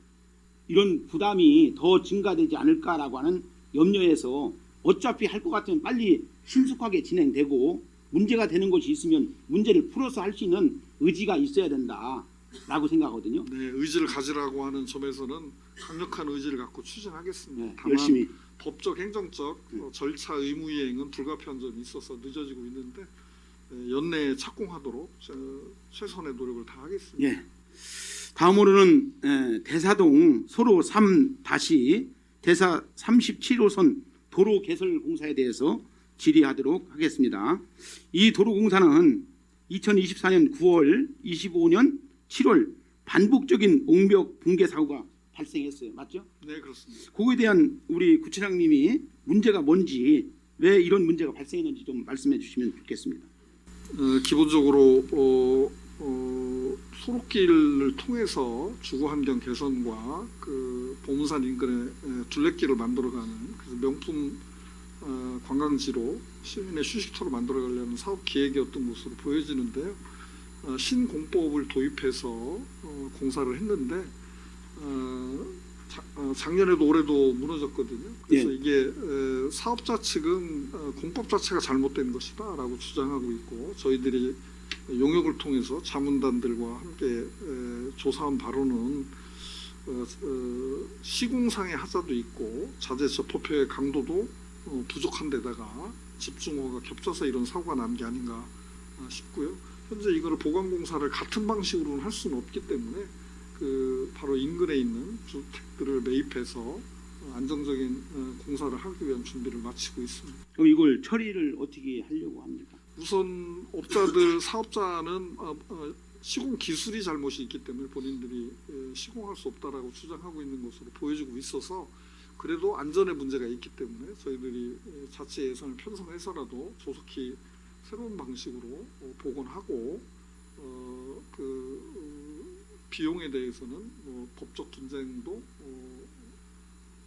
이런 부담이 더 증가되지 않을까라고 하는 염려에서 어차피 할 것 같으면 빨리 신속하게 진행되고 문제가 되는 것이 있으면 문제를 풀어서 할 수 있는 의지가 있어야 된다라고 생각하거든요. 네, 의지를 가지라고 하는 점에서는 강력한 의지를 갖고 추진하겠습니다. 네, 다만 열심히 법적, 행정적 절차 의무 이행은 불가피한 점이 있어서 늦어지고 있는데 연내에 착공하도록 최선의 노력을 다하겠습니다. 예. 다음으로는 대사동 소로 3 대사 37호선 도로 개설 공사에 대해서 질의하도록 하겠습니다. 이 도로 공사는 2024년 9월, 25년 7월 반복적인 옹벽 붕괴 사고가 발생했어요. 맞죠? 네, 그렇습니다. 그거에 대한 우리 구청장님이 문제가 뭔지 왜 이런 문제가 발생했는지 좀 말씀해 주시면 좋겠습니다. 기본적으로 소록길을 통해서 주거 환경 개선과 그 보문산 인근에 둘레길을 만들어가는 그래서 명품 관광지로 시민의 휴식터로 만들어가려는 사업 기획이었던 것으로 보여지는데요. 신공법을 도입해서 공사를 했는데 작년에도 올해도 무너졌거든요. 그래서 예. 이게 사업자 측은 공법 자체가 잘못된 것이다라고 주장하고 있고 저희들이 용역을 통해서 자문단들과 함께 조사한 바로는 시공상의 하자도 있고 자재 접합표의 강도도 부족한 데다가 집중호우가 겹쳐서 이런 사고가 난 게 아닌가 싶고요. 현재 이거를 보강공사를 같은 방식으로는 할 수는 없기 때문에 그 바로 인근에 있는 주택들을 매입해서 안정적인 공사를 하기 위한 준비를 마치고 있습니다. 그럼 이걸 처리를 어떻게 하려고 합니까? 우선 업자들 사업자는 시공 기술이 잘못이 있기 때문에 본인들이 시공할 수 없다라고 주장하고 있는 것으로 보여지고 있어서 그래도 안전에 문제가 있기 때문에 저희들이 자체 예산을 편성해서라도 조속히 새로운 방식으로 복원하고 비용에 대해서는 법적 분쟁도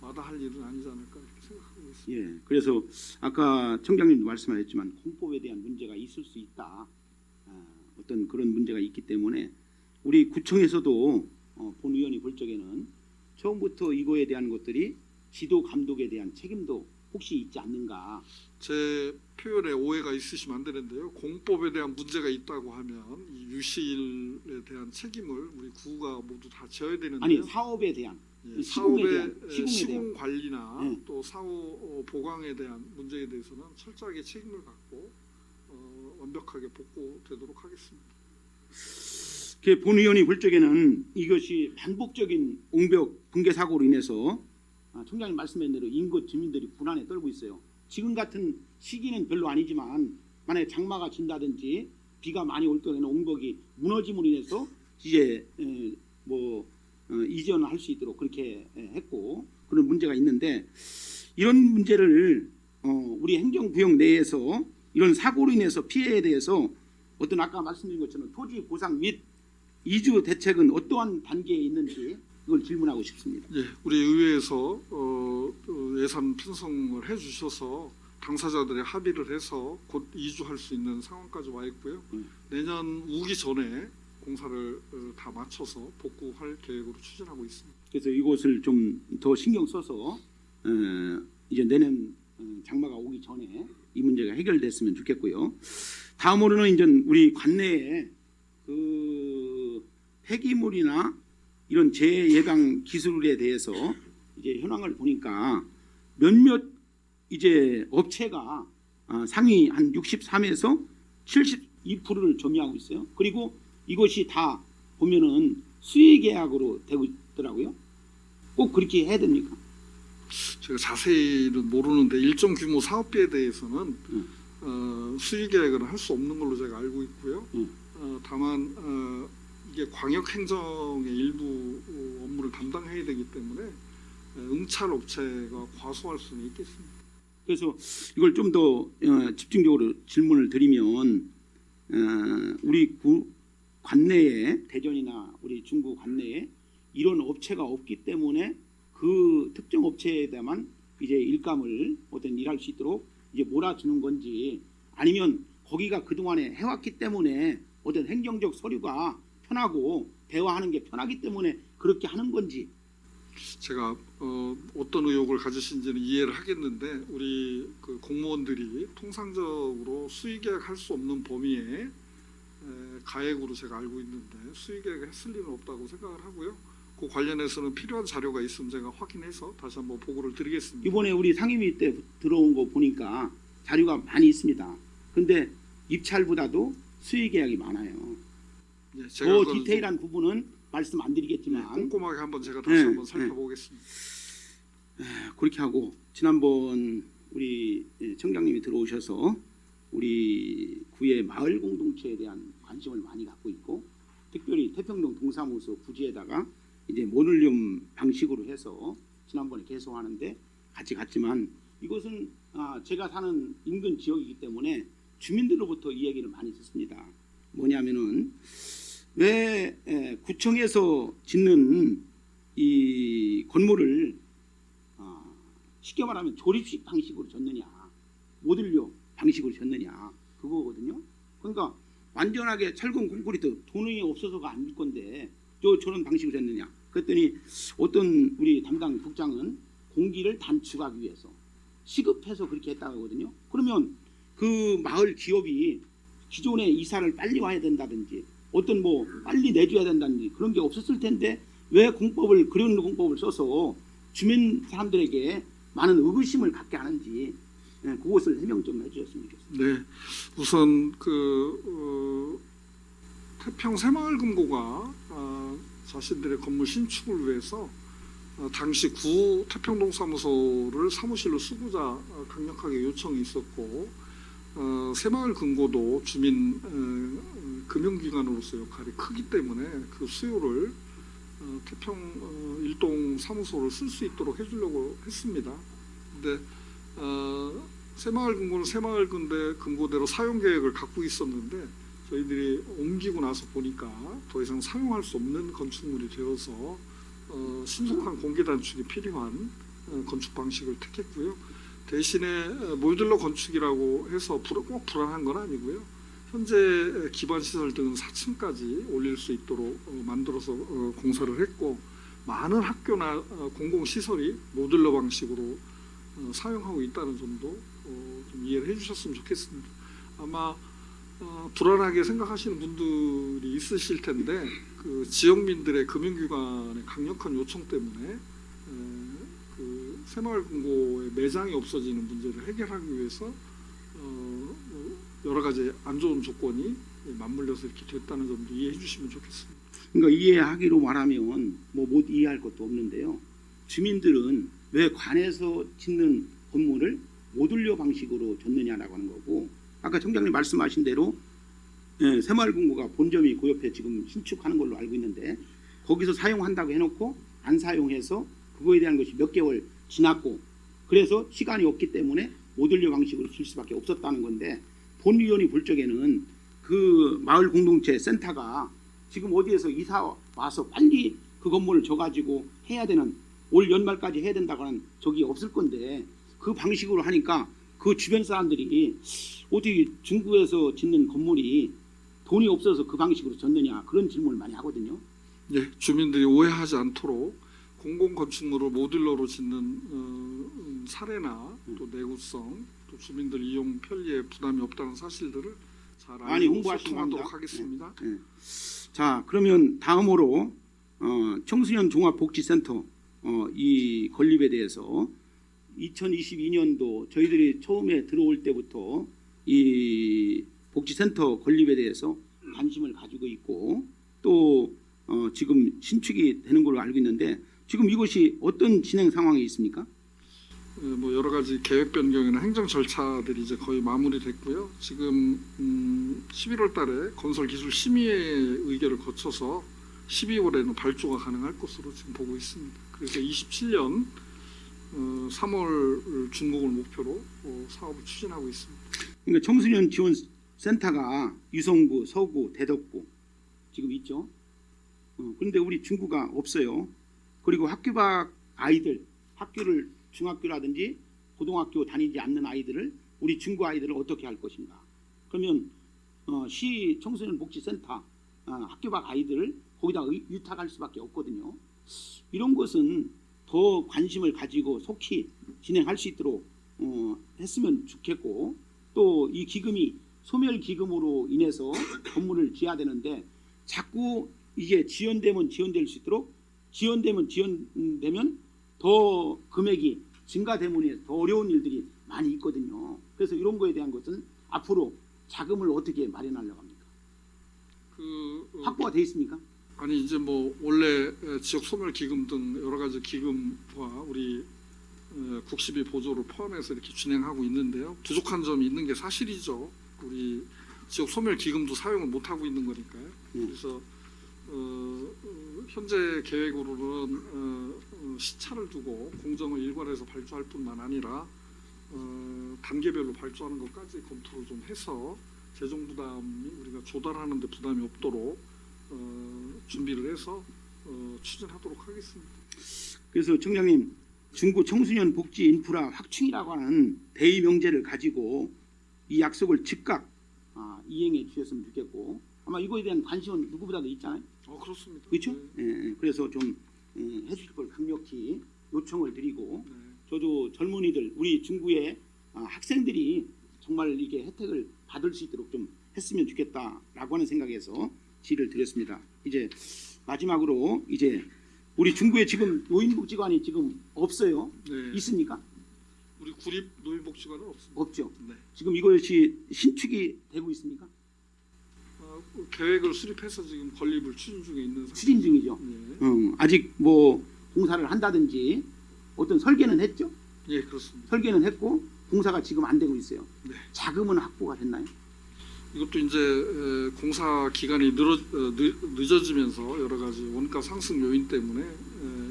마다할 일은 아니지 않을까 이렇게 생각하고 있습니다. 예, 그래서 아까 청장님도 말씀하셨지만 공법에 대한 문제가 있을 수 있다. 어떤 그런 문제가 있기 때문에 우리 구청에서도 본 의원이 볼 적에는 처음부터 이거에 대한 것들이 지도 감독에 대한 책임도 혹시 있지 않는가. 제 표현에 오해가 있으시면 안 되는데요. 공법에 대한 문제가 있다고 하면 이 유실에 대한 책임을 우리 구가 모두 다 져야 되는데요. 아니 사업에 대한 예, 시공에 사업의 대한, 시공에 시공 대한. 관리나 네. 또 사후 보강에 대한 문제에 대해서는 철저하게 책임을 갖고 완벽하게 복구되도록 하겠습니다. 본 의원이 볼 적에는 이것이 반복적인 옹벽 붕괴 사고로 인해서 총장님 말씀하신 대로 인근 주민들이 불안에 떨고 있어요. 지금 같은 시기는 별로 아니지만 만약에 장마가 진다든지 비가 많이 올 경우에는 옹벽이 무너짐으로 인해서 이제 이전할 수 있도록 그렇게 했고 그런 문제가 있는데 이런 문제를 우리 행정구역 내에서 이런 사고로 인해서 피해에 대해서 어떤 아까 말씀드린 것처럼 토지 보상 및 이주 대책은 어떠한 단계에 있는지 이걸 질문하고 싶습니다. 예, 우리 의회에서 예산 편성을 해주셔서 당사자들의 합의를 해서 곧 이주할 수 있는 상황까지 와 있고요. 내년 우기 전에 공사를 다 마쳐서 복구할 계획으로 추진하고 있습니다. 그래서 이것을 좀 더 신경 써서 이제 내년 장마가 오기 전에 이 문제가 해결됐으면 좋겠고요. 다음으로는 이제 우리 관내에 그 폐기물이나 이런 재예방 기술에 대해서 이제 현황을 보니까 몇몇 이제 업체가 상위 한 63에서 72%를 점유하고 있어요. 그리고 이것이 다 보면은 수의 계약으로 되고 있더라고요. 꼭 그렇게 해야 됩니까? 제가 자세히는 모르는데 일정 규모 사업비에 대해서는 수의 계획을 할 수 없는 걸로 제가 알고 있고요. 다만 이게 광역 행정의 일부 업무를 담당해야 되기 때문에 응찰 업체가 과소할 수는 있겠습니다. 그래서 이걸 좀 더 집중적으로 질문을 드리면 우리 관내에 대전이나 우리 중구 관내에 이런 업체가 없기 때문에 그 특정 업체에다만 이제 일감을 어떤 일할 수 있도록 이제 몰아주는 건지 아니면 거기가 그동안에 해왔기 때문에 어떤 행정적 서류가 편하고 대화하는 게 편하기 때문에 그렇게 하는 건지. 제가 어떤 의혹을 가지신지는 이해를 하겠는데 우리 그 공무원들이 통상적으로 수의 계획할 수 없는 범위에 가액으로 제가 알고 있는데 수의 계획을 했을 리는 없다고 생각을 하고요. 그 관련해서는 필요한 자료가 있으면 제가 확인해서 다시 한번 보고를 드리겠습니다. 이번에 우리 상임위 때 들어온 거 보니까 자료가 많이 있습니다. 근데 입찰보다도 수의 계약이 많아요. 예, 더 그건 디테일한 부분은 말씀 안 드리겠지만 꼼꼼하게 한번 제가 다시 한번 네, 살펴보겠습니다. 그렇게 하고 지난번 우리 청장님이 들어오셔서 우리 구의 마을 공동체에 대한 관심을 많이 갖고 있고 특별히 태평동 동사무소 부지에다가 이제 모듈륨 방식으로 해서 지난번에 개소하는데 같이 갔지만 이것은 제가 사는 인근 지역이기 때문에 주민들로부터 이 얘기를 많이 듣습니다. 뭐냐면은 왜 구청에서 짓는 이 건물을 쉽게 말하면 조립식 방식으로 졌느냐 모듈료 방식으로 졌느냐 그거거든요. 그러니까 완전하게 철근 콘크리트 돈이 없어서가 아닐 건데 저런 방식으로 졌느냐 그랬더니 어떤 우리 담당 국장은 공기를 단축하기 위해서 시급해서 그렇게 했다고 하거든요. 그러면 그 마을 기업이 기존에 이사를 빨리 와야 된다든지 어떤 뭐 빨리 내줘야 된다든지 그런 게 없었을 텐데 왜 그런 공법을 써서 주민 사람들에게 많은 의구심을 갖게 하는지 그것을 해명 좀 해주셨으면 좋겠습니다. 네, 우선 태평 새마을금고가 자신들의 건물 신축을 위해서 당시 구 태평동 사무소를 사무실로 쓰고자 강력하게 요청이 있었고 새마을금고도 주민 금융기관으로서 역할이 크기 때문에 그 수요를 태평 일동 사무소를 쓸 수 있도록 해주려고 했습니다. 근데 새마을금고는 새마을금고대로 사용계획을 갖고 있었는데 저희들이 옮기고 나서 보니까 더 이상 사용할 수 없는 건축물이 되어서 신속한 공개 단축이 필요한 건축 방식을 택했고요. 대신에 몰듈러 건축이라고 해서 꼭 불안한 건 아니고요. 현재 기반 시설 등은 4층까지 올릴 수 있도록 만들어서 공사를 했고 많은 학교나 공공시설이 모듈러 방식으로 사용하고 있다는 점도 좀 이해를 해주셨으면 좋겠습니다. 아마 불안하게 생각하시는 분들이 있으실 텐데 그 지역민들의 금융기관의 강력한 요청 때문에 그 새마을금고의 매장이 없어지는 문제를 해결하기 위해서 여러 가지 안 좋은 조건이 맞물려서 이렇게 됐다는 점도 이해해 주시면 좋겠습니다. 그러니까 이해하기로 말하면 뭐 못 이해할 것도 없는데요. 주민들은 왜 관에서 짓는 건물을 모듈러 방식으로 졌느냐라고 하는 거고 아까 청장님 말씀하신 대로 새마을금고가 본점이 그 옆에 지금 신축하는 걸로 알고 있는데 거기서 사용한다고 해놓고 안 사용해서 그거에 대한 것이 몇 개월 지났고 그래서 시간이 없기 때문에 모듈러 방식으로 질 수밖에 없었다는 건데 본위원이 볼 적에는 그 마을 공동체 센터가 지금 어디에서 이사 와서 빨리 그 건물을 져가지고 해야 되는 올 연말까지 해야 된다고 하는 적이 없을 건데 그 방식으로 하니까 그 주변 사람들이 어떻게 중구에서 짓는 건물이 돈이 없어서 그 방식으로 졌느냐 그런 질문을 많이 하거든요. 예, 주민들이 오해하지 않도록 공공 건축물을 모듈러로 짓는 사례나 또 내구성, 또 주민들 이용 편리에 부담이 없다는 사실들을 잘 많이 알고 홍보하시기 소통하도록 바랍니다. 하겠습니다. 예. 자, 그러면 다음으로 청소년 종합복지센터 이 건립에 대해서 2022년도 저희들이 처음에 들어올 때부터 이 복지센터 건립에 대해서 관심을 가지고 있고 또 지금 신축이 되는 걸로 알고 있는데 지금 이것이 어떤 진행 상황에 있습니까? 뭐 여러 가지 계획 변경이나 행정 절차들이 이제 거의 마무리됐고요. 지금 11월 달에 건설 기술 심의회 의결을 거쳐서 12월에는 발주가 가능할 것으로 지금 보고 있습니다. 그래서 27년 3월 중공을 목표로 사업을 추진하고 있습니다. 그러니까 청소년 지원 센터가 유성구, 서구, 대덕구 지금 있죠. 그런데 우리 중구가 없어요. 그리고 학교 밖 아이들, 학교를 중학교라든지 고등학교 다니지 않는 아이들을 우리 중구 아이들을 어떻게 할 것인가? 그러면 시 청소년 복지센터 학교 밖 아이들을 거기다 위탁할 수밖에 없거든요. 이런 것은 더 관심을 가지고 속히 진행할 수 있도록 했으면 좋겠고 또 이 기금이 소멸 기금으로 인해서 건물을 지어야 되는데 자꾸 이게 지연되면 지연될 수 있도록 지연되면 더 금액이 증가되면 더 어려운 일들이 많이 있거든요. 그래서 이런 거에 대한 것은 앞으로 자금을 어떻게 마련하려고 합니까? 확보가 돼 있습니까? 아니 이제 뭐 원래 지역 소멸 기금 등 여러 가지 기금과 우리 국시비 보조를 포함해서 이렇게 진행하고 있는데요. 부족한 점이 있는 게 사실이죠. 우리 지역 소멸 기금도 사용을 못 하고 있는 거니까요. 그래서 현재 계획으로는 시차를 두고 공정을 일괄해서 발주할 뿐만 아니라 단계별로 발주하는 것까지 검토를 좀 해서 재정 부담이 우리가 조달하는 데 부담이 없도록 준비를 해서 추진하도록 하겠습니다. 그래서 청장님 중구 청소년 복지 인프라 확충이라고 하는 대의 명제를 가지고 이 약속을 즉각 이행해 주셨으면 좋겠고 아마 이거에 대한 관심은 누구보다도 있잖아요. 그렇습니다. 그렇죠? 네. 예, 그래서 좀 해주실 걸 강력히 요청을 드리고 네. 저도 젊은이들 우리 중구의 학생들이 정말 이게 혜택을 받을 수 있도록 좀 했으면 좋겠다라고 하는 생각에서 질의를 드렸습니다. 이제 마지막으로 이제 우리 중구에 지금 노인복지관이 지금 없어요. 네. 있습니까? 우리 구립 노인복지관은 없습니다. 없죠. 네. 지금 이것이 신축이 되고 있습니까? 계획을 수립해서 지금 건립을 추진 중에 있는 추진 중이죠. 네. 아직 뭐 공사를 한다든지 어떤 설계는 했죠. 예, 그렇습니다. 설계는 했고 공사가 지금 안 되고 있어요. 네. 자금은 확보가 됐나요? 이것도 이제 공사 기간이 늦어지면서 여러 가지 원가 상승 요인 때문에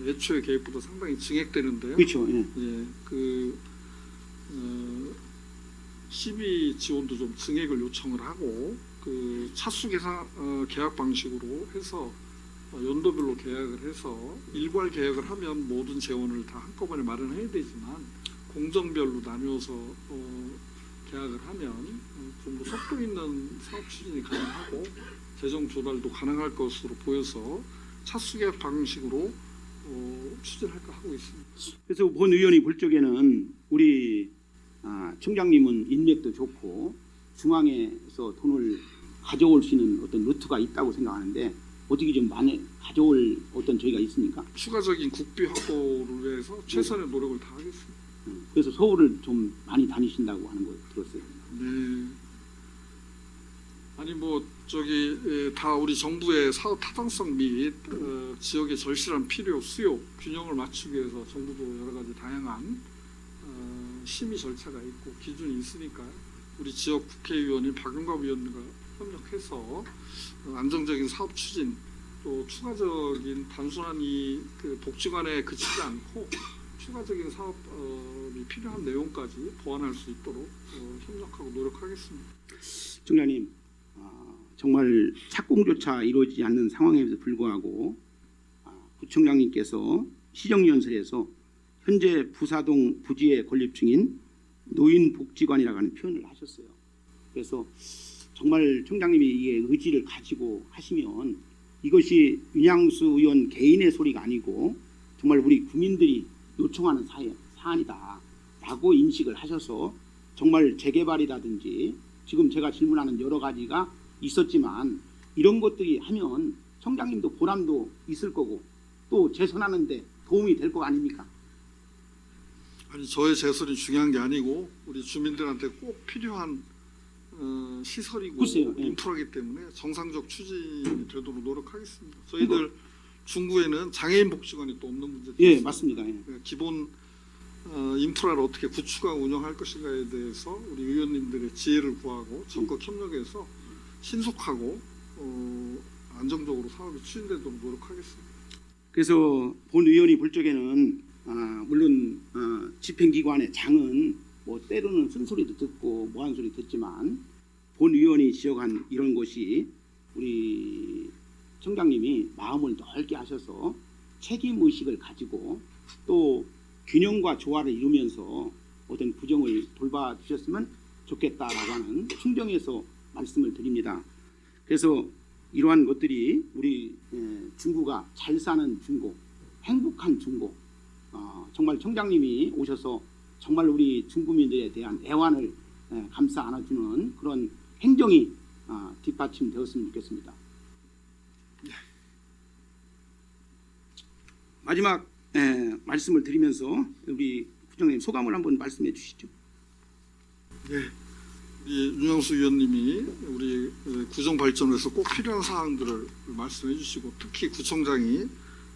애초에 계획보다 상당히 증액되는데요. 그렇죠. 예. 예, 시비 지원도 좀 증액을 요청을 하고 차수 계약 방식으로 해서 연도별로 계약을 해서 일괄 계약을 하면 모든 재원을 다 한꺼번에 마련해야 되지만 공정별로 나누어서 계약을 하면 좀 더 속도 있는 사업 추진이 가능하고 재정 조달도 가능할 것으로 보여서 차수 계약 방식으로 추진할까 하고 있습니다. 그래서 본 의원이 볼 적에는 우리 청장님은 인맥도 좋고 중앙에서 돈을 가져올 수 있는 어떤 루트가 있다고 생각하는데 어떻게 좀 많이 가져올 어떤 저희가 있습니까? 추가적인 국비 확보를 위해서 최선의 노력을 다하겠습니다. 그래서 서울을 좀 많이 다니신다고 하는 거 들었어요. 네. 아니 뭐 다 우리 정부의 사업 타당성 및 지역의 절실한 필요, 수요 균형을 맞추기 위해서 정부도 여러 가지 다양한 심의 절차가 있고 기준이 있으니까 우리 지역 국회의원인 박용갑 의원과 협력해서 안정적인 사업 추진 또 추가적인 단순한 이 복지관에 그치지 않고 추가적인 사업이 필요한 내용까지 보완할 수 있도록 협력하고 노력하겠습니다. 청장님 정말 착공조차 이루어지지 않는 상황에도 불구하고 부청장님께서 시정연설에서 현재 부사동 부지에 건립 중인 노인복지관이라고 하는 표현을 하셨어요. 그래서 정말 청장님이 이게 의지를 가지고 하시면 이것이 윤양수 의원 개인의 소리가 아니고 정말 우리 국민들이 요청하는 사안이다라고 인식을 하셔서 정말 재개발이라든지 지금 제가 질문하는 여러 가지가 있었지만 이런 것들이 하면 청장님도 보람도 있을 거고 또 재선하는데 도움이 될 거 아닙니까? 아니 저의 재선이 중요한 게 아니고 우리 주민들한테 꼭 필요한 시설이고 글쎄요, 예. 인프라이기 때문에 정상적 추진이 되도록 노력하겠습니다. 저희들 중구에는 장애인 복지관이 또 없는 문제도 예, 있습니다. 맞습니다. 예. 기본 인프라를 어떻게 구축하고 운영할 것인가에 대해서 우리 의원님들의 지혜를 구하고 적극 협력해서 신속하고 안정적으로 사업이 추진되도록 노력하겠습니다. 그래서 본 의원이 볼 적에는 물론 집행기관의 장은 뭐 때로는 쓴소리도 듣고 뭐한 소리 듣지만 본 의원이 지적한 이런 것이 우리 청장님이 마음을 넓게 하셔서 책임 의식을 가지고 또 균형과 조화를 이루면서 어떤 구정을 돌봐주셨으면 좋겠다라고 하는 충정에서 말씀을 드립니다. 그래서 이러한 것들이 우리 중구가 잘 사는 중구, 행복한 중구, 정말 청장님이 오셔서 정말 우리 중구민들에 대한 애환을 감싸 안아주는 그런 행정이 뒷받침되었으면 좋겠습니다. 마지막 말씀을 드리면서 우리 부장님 소감을 한번 말씀해 주시죠. 우리 윤영수 의원님이 우리 구정 발전에서 꼭 필요한 사항들을 말씀해 주시고 특히 구청장이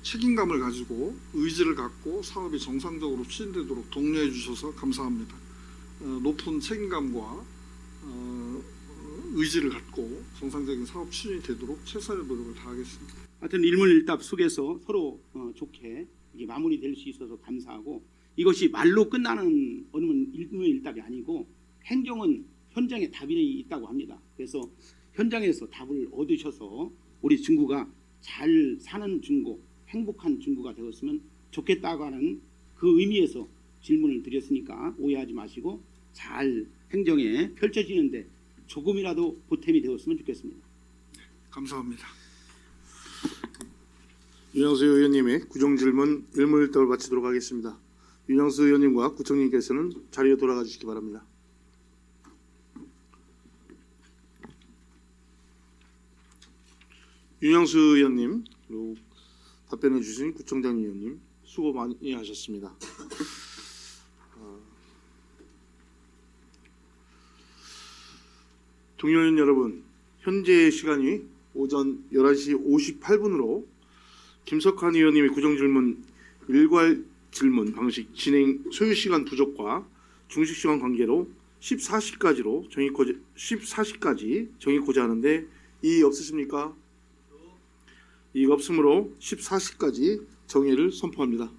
책임감을 가지고 의지를 갖고 사업이 정상적으로 추진되도록 독려해 주셔서 감사합니다. 높은 책임감과 의지를 갖고 정상적인 사업 추진이 되도록 최선의 노력을 다하겠습니다. 하여튼 일문일답 속에서 서로 좋게 이게 마무리될 수 있어서 감사하고 이것이 말로 끝나는 어느 일문일답이 아니고 행정은 현장에 답이 있다고 합니다. 그래서 현장에서 답을 얻으셔서 우리 중구가 잘 사는 중구, 행복한 중구가 되었으면 좋겠다고 하는 그 의미에서 질문을 드렸으니까 오해하지 마시고 잘 행정에 펼쳐지는데 조금이라도 보탬이 되었으면 좋겠습니다. 감사합니다. 윤영수 의원님의 구정질문 일문일답을 마치도록 하겠습니다. 윤영수 의원님과 구청님께서는 자리로 돌아가 주시기 바랍니다. 윤영수 의원님 그리고 답변해 주신 구청장 의원님 수고 많이 하셨습니다. 동료인 여러분, 현재 시간이 오전 11시 58분으로 김석환 의원님의 구정질문 일괄 질문 방식 진행 소요시간 부족과 중식시간 관계로 14시까지 정의코자 하는데 이의 없으십니까? 이의가 없으므로 14시까지 정회를 선포합니다.